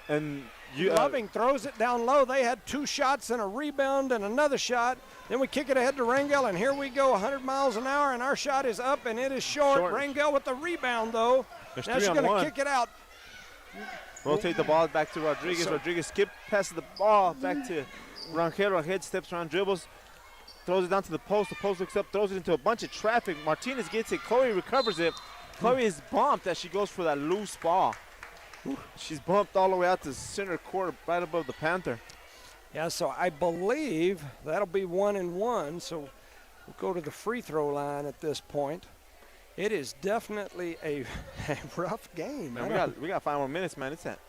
And Loving throws it down low. They had 2 shots and a rebound and another shot. Then we kick it ahead to Rangel, and here we go, 100 miles an hour, and our shot is up, and it is short. Rangel with the rebound, though. Now she's going to kick it out. Rotate the ball back to Rodriguez. Rodriguez passes the ball back to Rangel. Rangel steps around, dribbles, throws it down to the post. The post looks up, throws it into a bunch of traffic. Martinez gets it. Chloe recovers it. Chloe is bumped as she goes for that loose ball. She's bumped all the way out to center court, right above the Panther. Yeah, so I believe that'll be 1-1. So we'll go to the free throw line at this point. It is definitely a rough game. Man, we got 5 more minutes, man. It's that.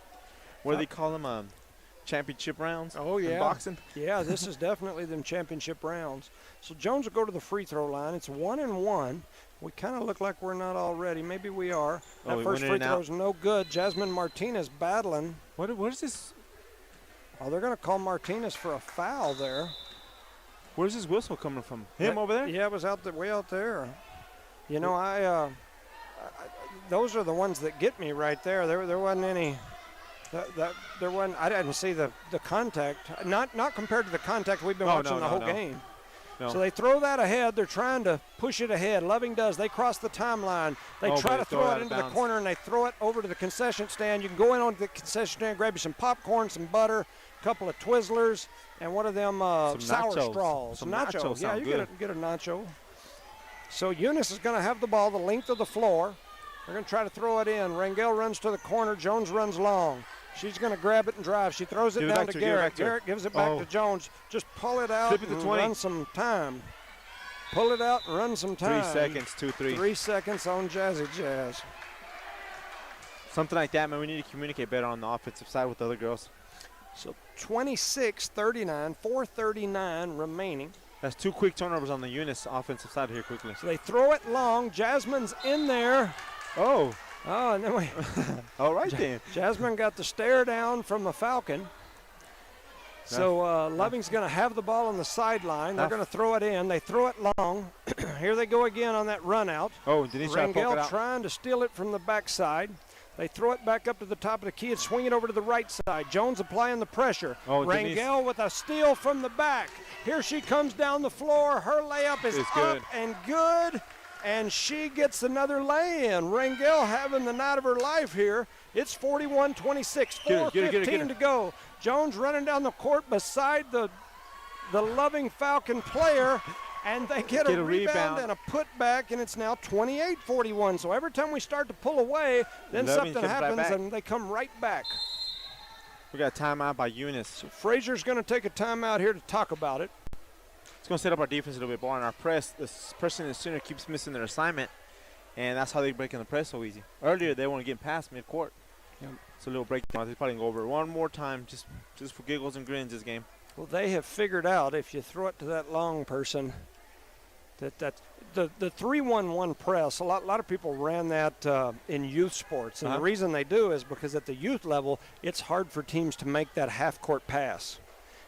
What do they call them? Championship rounds? Oh, yeah. In boxing? Yeah, this is definitely them championship rounds. So Jones will go to the free throw line. It's 1-1. We kind of look like we're not all ready. Maybe we are. That first free throw is no good. Jasmine Martinez battling. What is this? Oh, they're going to call Martinez for a foul there. Where's this whistle coming from? Him over there? Yeah, it was way out there. You know, I those are the ones that get me right there. There wasn't any. There wasn't. I didn't see the contact. Not compared to the contact we've been watching the whole game. No. So they throw that ahead. They're trying to push it ahead. Loving does. They cross the timeline. They try to throw it into the corner, and they throw it over to the concession stand. You can go in on the concession stand, grab you some popcorn, some butter, a couple of Twizzlers, and one of them sour straws. Some nachos. Yeah, you get a nacho. So Eunice is going to have the ball the length of the floor. They're going to try to throw it in. Rangel runs to the corner. Jones runs long. She's going to grab it and drive. She throws it down to Garrett. Garrett gives it back to Jones. Just pull it out and run some time. Pull it out and run some time. 3 seconds, 2-3. 3 seconds on Jazzy Jazz. Something like that, man. We need to communicate better on the offensive side with the other girls. So 26-39, 4:39 remaining. That's 2 quick turnovers on the Eunice offensive side here quickly. So they throw it long. Jasmine's in there. Oh, and then we. All right then. Jasmine got the stare down from the Falcon. So Loving's going to have the ball on the sideline. They're going to throw it in. They throw it long. Here they go again on that run out. Oh, Denise Rangel trying to steal it from the backside. They throw it back up to the top of the key and swing it over to the right side. Jones applying the pressure. Oh, Rangel with a steal from the back. Here she comes down the floor. Her layup is up and good, and she gets another lay-in. Rangel having the night of her life here. It's 41-26, 4:15 to go. Jones running down the court beside the Loving Falcon player. And they get a rebound and a putback, and it's now 28-41. So every time we start to pull away, then something happens, and they come right back. We got a timeout by Eunice. So Frazier's going to take a timeout here to talk about it. It's going to set up our defense a little bit more on our press. This person in the center keeps missing their assignment, and that's how they break in the press so easy. Earlier, they weren't getting past midcourt. Yep. It's a little breakdown. They're probably going to go over it one more time just for giggles and grins this game. Well, they have figured out if you throw it to that long person, that the 3-1-1 press, a lot of people ran that in youth sports. And the reason they do is because at the youth level, it's hard for teams to make that half-court pass.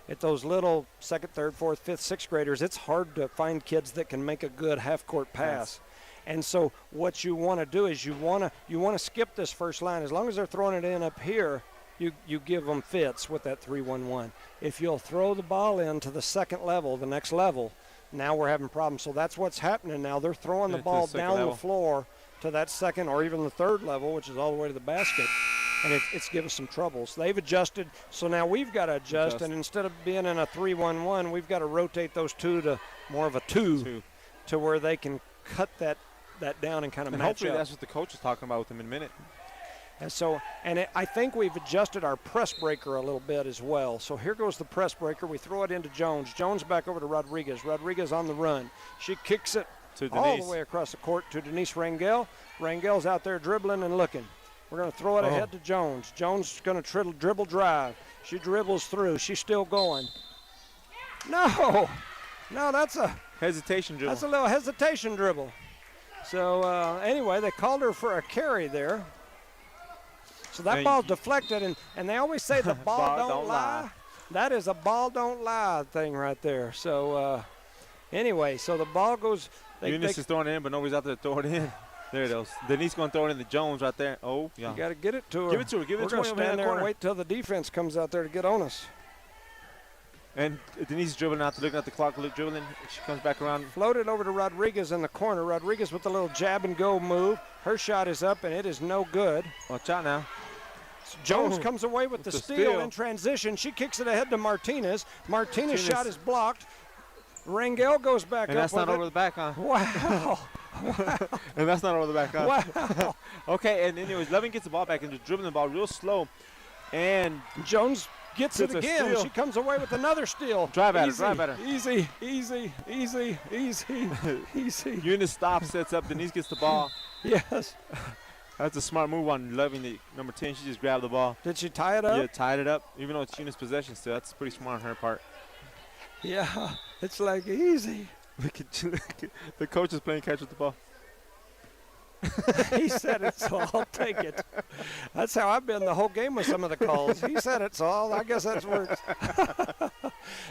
At those little second, third, fourth, fifth, sixth graders, it's hard to find kids that can make a good half-court pass. And so what you want to do is you want to skip this first line. As long as they're throwing it in up here, you give them fits with that 3-1-1. If you'll throw the ball into the second level, the next level, now we're having problems. So that's what's happening now. They're throwing the ball down the floor to that second or even the third level, which is all the way to the basket, and it's given some troubles. They've adjusted, so now we've got to adjust. And instead of being in a 3-1-1, we've got to rotate those two to more of a two. To where they can cut that down and kind of match hopefully up. That's what the coach is talking about with them in a minute. And so, I think we've adjusted our press breaker a little bit as well. So here goes the press breaker. We throw it into Jones. Jones back over to Rodriguez. Rodriguez on the run. She kicks it to all the way across the court to Denise Rangel. Rangel's out there dribbling and looking. We're going to throw it ahead to Jones. Jones is going to dribble drive. She dribbles through. She's still going. No, that's a hesitation dribble. That's a little hesitation dribble. So anyway, they called her for a carry there. So that ball's deflected, and they always say the ball don't lie. That is a ball don't lie thing right there. So anyway, so the ball goes. Eunice is throwing it in, but nobody's out there to throw it in. There it goes. Denise going to throw it in to Jones right there. Oh, yeah. You got to get it to her. Give it to her. Give it to her. We're going to stand there and wait till the defense comes out there to get on us. And Denise is dribbling out, looking at the clock, dribbling. She comes back around. Floated over to Rodriguez in the corner. Rodriguez with a little jab and go move. Her shot is up, and it is no good. Watch out now. Jones comes away with the steal in transition. She kicks it ahead to Martinez. Martinez's shot is blocked. Rangel goes back up. And that's not over the back, huh? Wow. And that's not over the back, huh? Wow. Okay, and anyways, Loving gets the ball back and just dribbling the ball real slow. And Jones gets it again. She comes away with another steal. Drive at her. Easy. Eunice stops, sets up. Denise gets the ball. Yes. That's a smart move on Loving, the number 10. She just grabbed the ball. Did she tie it up? Yeah, tied it up, even though it's Eunice's possession still. That's pretty smart on her part. Yeah, it's like easy. The coach is playing catch with the ball. He said it, so I'll take it. That's how I've been the whole game with some of the calls. He said it, so I guess that works.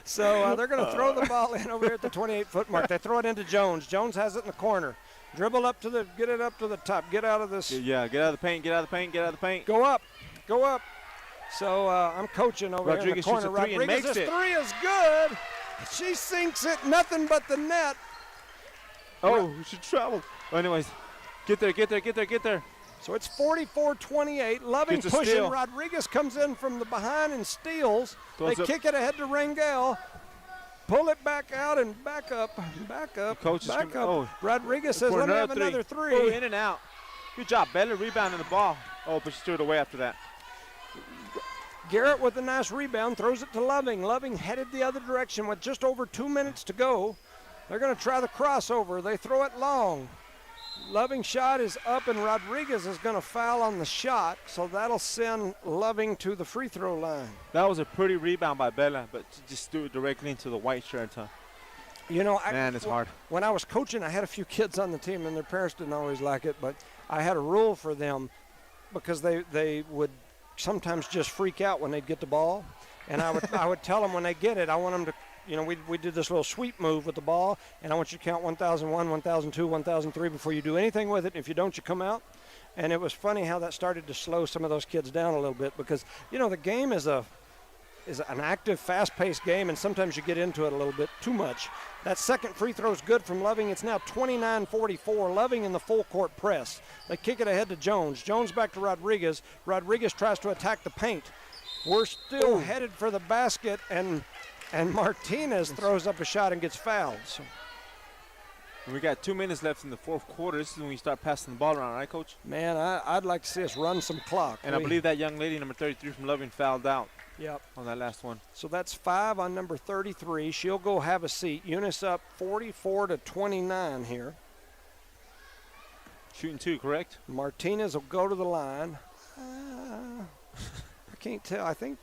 So they're going to throw the ball in over here at the 28-foot mark. They throw it into Jones. Jones has it in the corner. Dribble up to get it up to the top. Get out of this. Yeah, get out of the paint, get out of the paint. Go up. So I'm coaching over here in the corner. Rodriguez's three is good. She sinks it, nothing but the net. Oh, she traveled. Well, anyways, get there. So it's 44-28. Loving pushing. Steal. Rodriguez comes in from the behind and steals. They kick it ahead to Rangel. Pull it back out and back up. Coach back up. Oh. Rodriguez says, let me have another three. Oh, in and out. Good job, Bella rebounding the ball. Oh, but she threw it away after that. Garrett with a nice rebound, throws it to Loving. Loving headed the other direction with just over 2 minutes to go. They're going to try the crossover. They throw it long. Loving's shot is up, and Rodriguez is going to foul on the shot, so that'll send Loving to the free throw line. That was a pretty rebound by Bella, but she just threw it directly into the white shirt. Huh? You know, man, it's hard. When I was coaching, I had a few kids on the team, and their parents didn't always like it, but I had a rule for them because they would sometimes just freak out when they'd get the ball. And I would tell them when they get it, I want them to, we did this little sweep move with the ball, and I want you to count 1001, 1002, 1003 before you do anything with it. If you don't, you come out. And it was funny how that started to slow some of those kids down a little bit because, the game is an active, fast-paced game, and sometimes you get into it a little bit too much. That second free throw is good from Loving. It's now 29-44. Loving in the full-court press. They kick it ahead to Jones. Jones back to Rodriguez. Rodriguez tries to attack the paint. We're still headed for the basket, and Martinez throws up a shot and gets fouled. So. We got 2 minutes left in the fourth quarter. This is when we start passing the ball around, right, Coach? Man, I'd like to see us run some clock. And I believe that young lady, number 33 from Loving, fouled out. Yep. On that last one. So that's 5 on number 33. She'll go have a seat. Eunice up 44-29 here. Shooting 2, correct? Martinez will go to the line. I can't tell. I think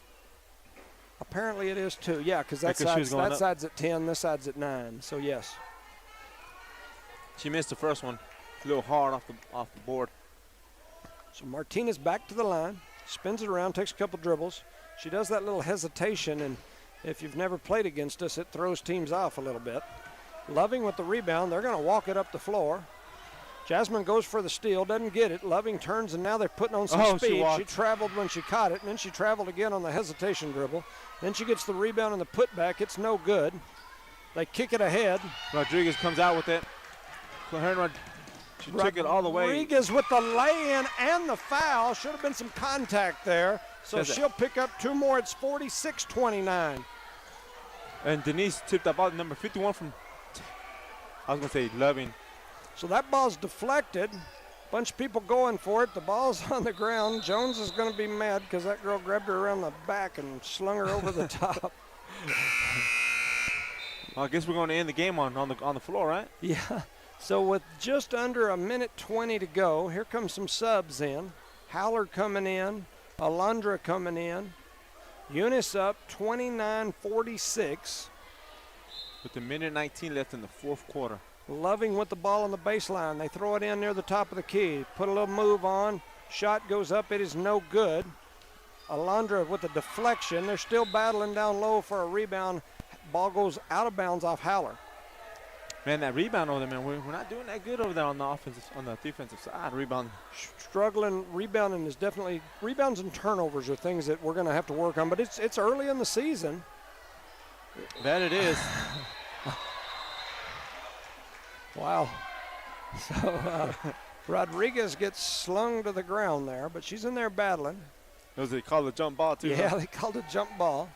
apparently it is 2. Yeah, because that side's at 10, this side's at 9. So, yes. She missed the first one. A little hard off the board. So Martinez back to the line. Spins it around, takes a couple dribbles. She does that little hesitation, and if you've never played against us, it throws teams off a little bit. Loving with the rebound. They're going to walk it up the floor. Jasmine goes for the steal, doesn't get it. Loving turns, and now they're putting on some speed. She traveled when she caught it, and then she traveled again on the hesitation dribble. Then she gets the rebound and the putback. It's no good. They kick it ahead. Rodriguez comes out with it. She took it all the way. Rodriguez with the lay-in and the foul. Should have been some contact there. So she'll pick up 2 more. It's 46-29. And Denise tipped that ball, number 51 from, I was going to say, Loving. So that ball's deflected. Bunch of people going for it. The ball's on the ground. Jones is going to be mad because that girl grabbed her around the back and slung her over the top. Well, I guess we're going to end the game on the floor, right? Yeah. So with just under a minute 20 to go, here comes some subs in. Howler coming in. Alondra coming in. Eunice up 29-46. With a minute 19 left in the fourth quarter. Loving with the ball on the baseline. They throw it in near the top of the key. Put a little move on. Shot goes up. It is no good. Alondra with the deflection. They're still battling down low for a rebound. Ball goes out of bounds off Howler. Man, that rebound over there, man, we're not doing that good over there on the defensive side. Rebound. Struggling. Rebounding is definitely, rebounds and turnovers are things that we're going to have to work on, but it's early in the season. That it is. Wow. So Rodriguez gets slung to the ground there, but she's in there battling. They called a jump ball, too. Yeah, they called a jump ball.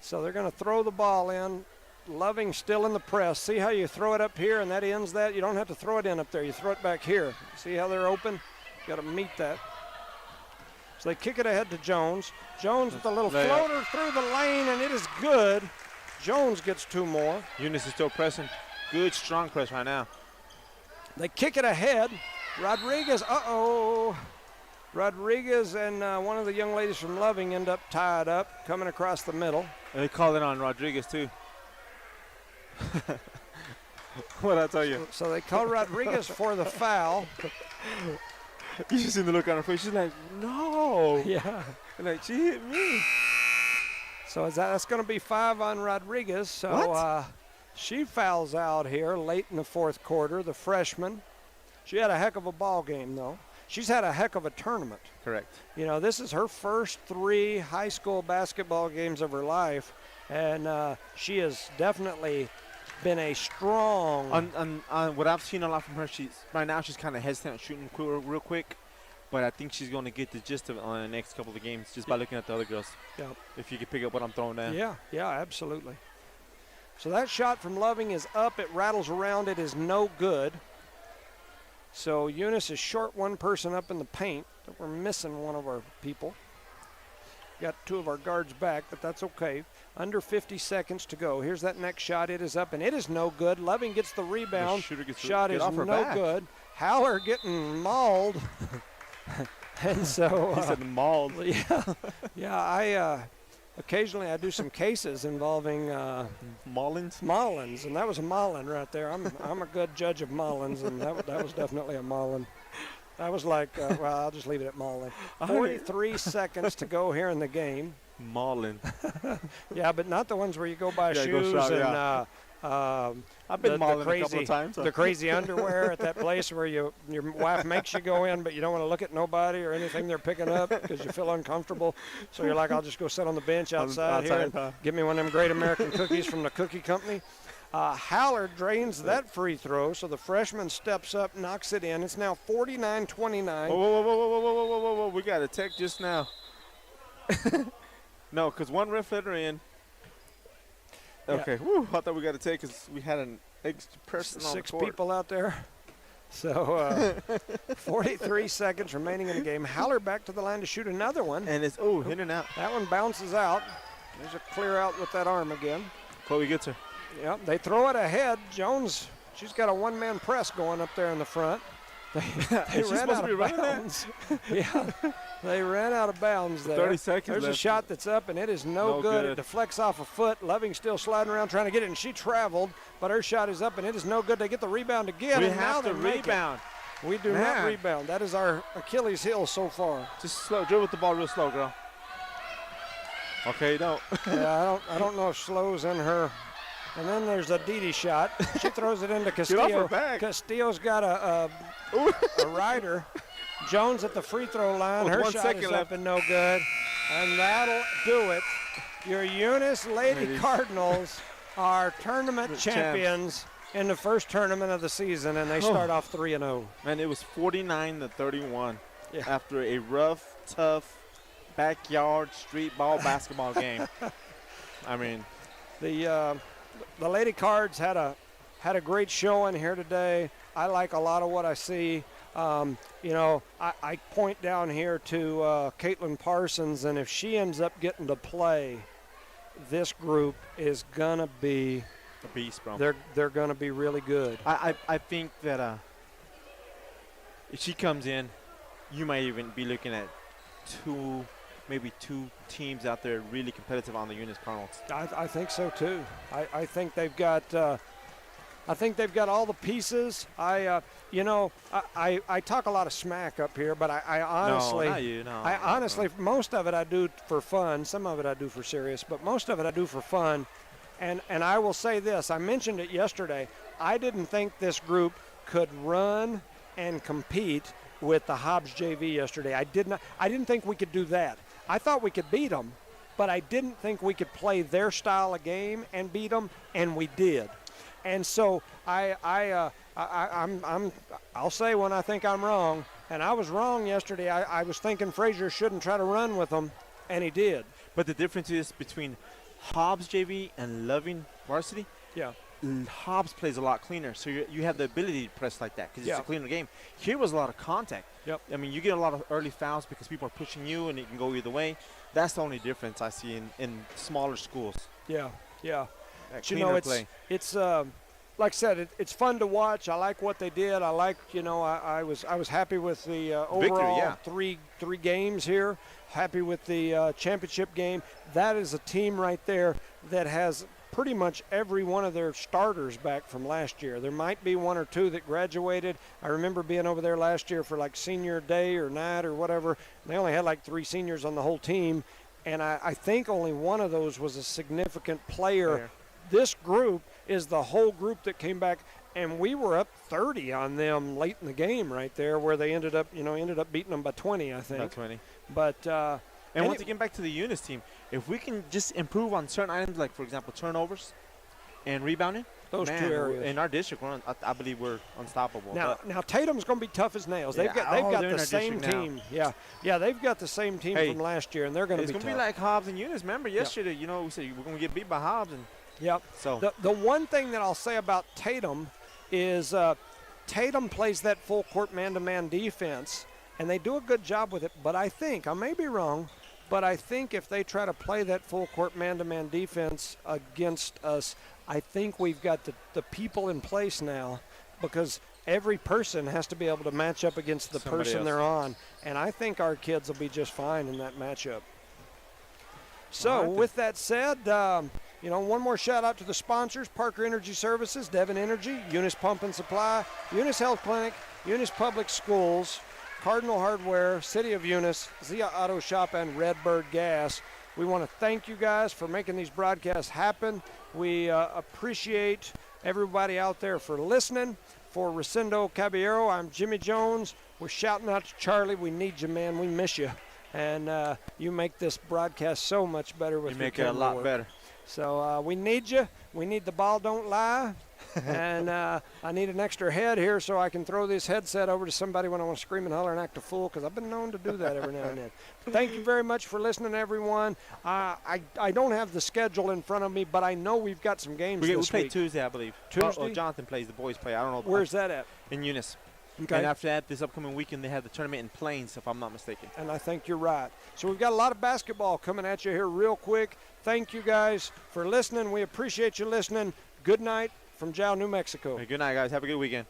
So they're going to throw the ball in. Loving still in the press. See how you throw it up here and that ends that? You don't have to throw it in up there. You throw it back here. See how they're open? Got to meet that. So they kick it ahead to Jones. Jones with a little floater through the lane, and it is good. Jones gets 2 more. Eunice is still pressing. Good, strong press right now. They kick it ahead. Rodriguez, Rodriguez and one of the young ladies from Loving end up tied up, coming across the middle. They call it on Rodriguez, too. What'd I tell you? So they call Rodriguez for the foul. You should see the look on her face. She's like, no. Yeah. And like, she hit me. So that's going to be 5 on Rodriguez. So she fouls out here late in the fourth quarter, the freshman. She had a heck of a ball game, though. She's had a heck of a tournament. Correct. This is her first 3 high school basketball games of her life, and she has definitely been a strong. On what I've seen a lot from her, right now she's kind of hesitant, shooting real quick, but I think she's going to get the gist of it on the next couple of games just by looking at the other girls. Yeah. If you can pick up what I'm throwing down. Yeah, absolutely. So that shot from Loving is up. It rattles around. It is no good. So Eunice is short one person up in the paint. We're missing one of our people. Got 2 of our guards back, but that's okay. Under 50 seconds to go. Here's that next shot. It is up, and it is no good. Loving gets the rebound. Shot is no good. Howler getting mauled. And so. He said mauled. Yeah, occasionally I do some cases involving Maulins, and that was a maulin right there. I'm a good judge of maulins, and that was definitely a maulin. I was like, well, I'll just leave it at maulin. 43 seconds to go here in the game. Mauling. Yeah, but not the ones where you go buy Yeah, shoes go shop, and I've been mauling a couple crazy, of times. the crazy underwear at that place where your wife makes you go in, but you don't want to look at nobody or anything they're picking up because you feel uncomfortable. So you're like, I'll just go sit on the bench outside here and give me one of them Great American cookies from the cookie company. Haller drains that free throw, so the freshman steps up, knocks it in. It's now 49-29. Whoa. We got a tech just now. No, because one ref let her in. Okay, Yeah. I thought we got a take because we had an extra person on the court. 6 people out there. So 43 seconds remaining in the game. Haller back to the line to shoot another one. And it's, in and out. That one bounces out. There's a clear out with that arm again. Chloe gets her. Yep, they throw it ahead. Jones, she's got a one-man press going up there in the front. They ran out of bounds. Yeah, they ran out of bounds there. 30 seconds There's left. a shot that's up, and it is no good. It deflects off a foot. Loving still sliding around trying to get it, and she traveled, but her shot is up, and it is no good. They get the rebound again. We and have now to rebound. We do not rebound. That is our Achilles heel so far. Just slow. Dribble with the ball real slow, girl. Okay, you don't. Yeah, I don't know if slow's in her. And then there's a Didi shot. She throws it into Castillo. Get off her back. Castillo's got a rider. Jones at the free throw line. Her shot is up and no good. And that'll do it. Your Eunice Lady Cardinals are tournament champions in the first tournament of the season, and they start off 3-0. Man, it was 49-31 after a rough, tough, backyard, street ball basketball game. I mean, the Lady Cards had a great showing here today. I like a lot of what I see. I point down here to Caitlin Parsons, and if she ends up getting to play, this group is gonna be a beast, bro. They're gonna be really good. I think that if she comes in, you might even be looking at maybe two teams out there really competitive on the Eunice Cardinals. I think so too. I think they've got. I think they've got all the pieces. I talk a lot of smack up here, but I honestly, no, not you, no, I honestly, most of it I do for fun. Some of it I do for serious, but most of it I do for fun. And I will say this: I mentioned it yesterday. I didn't think this group could run and compete with the Hobbs JV yesterday. I didn't think we could do that. I thought we could beat them, but I didn't think we could play their style of game and beat them, and we did. And so I'll say when I think I'm wrong, and I was wrong yesterday. I was thinking Frazier shouldn't try to run with them, and he did. But the difference is between Hobbs JV and Loving varsity. Yeah. Hobbs plays a lot cleaner, so you have the ability to press like that because it's a cleaner game. Here was a lot of contact. Yep. I mean, you get a lot of early fouls because people are pushing you, and it can go either way. That's the only difference I see in smaller schools. Yeah. That Cleaner play. It's like I said, it's fun to watch. I like what they did. I like, I was happy with the overall three games here. Happy with the championship game. That is a team right there that has pretty much every one of their starters back from last year. There might be one or two that graduated. I remember being over there last year for like senior day or night or whatever. They only had like 3 seniors on the whole team, and I think only one of those was a significant player. This group is the whole group that came back, and we were up 30 on them late in the game right there, where they ended up beating them by 20, I think. By 20. But and once again, back to the Eunice team, if we can just improve on certain items, like, for example, turnovers and rebounding, those 2 areas. In our district, I believe we're unstoppable. Now Tatum's going to be tough as nails. They've got the same team. Now. Yeah, they've got the same team from last year, and they're going to be tough. It's going to be like Hobbs and Eunice. Remember yesterday, we said we're going to get beat by Hobbs. So the one thing that I'll say about Tatum is Tatum plays that full court man-to-man defense, and they do a good job with it. But I think, I may be wrong, but I think if they try to play that full court man-to-man defense against us, I think we've got the people in place now, because every person has to be able to match up against the person they're on. And I think our kids will be just fine in that matchup. So with that said, one more shout out to the sponsors: Parker Energy Services, Devon Energy, Eunice Pump and Supply, Eunice Health Clinic, Eunice Public Schools, Cardinal Hardware, City of Eunice, Zia Auto Shop, and Redbird Gas. We want to thank you guys for making these broadcasts happen. We appreciate everybody out there for listening. For Rosendo Caballero, I'm Jimmy Jones. We're shouting out to Charlie. We need you, man. We miss you. And you make this broadcast so much better with your camera work. You make it a lot better. So we need you. We need the ball don't lie. And I need an extra head here so I can throw this headset over to somebody when I want to scream and holler and act a fool, because I've been known to do that every now and then. Thank you very much for listening, everyone. I don't have the schedule in front of me, but I know we've got some games this week. We play Tuesday, I believe. Tuesday? Jonathan plays, the boys play. I don't know. Where's that at? In Eunice. Okay. And after that, this upcoming weekend, they have the tournament in Plains, if I'm not mistaken. And I think you're right. So we've got a lot of basketball coming at you here real quick. Thank you guys for listening. We appreciate you listening. Good night from Jal, New Mexico. Hey, good night, guys. Have a good weekend.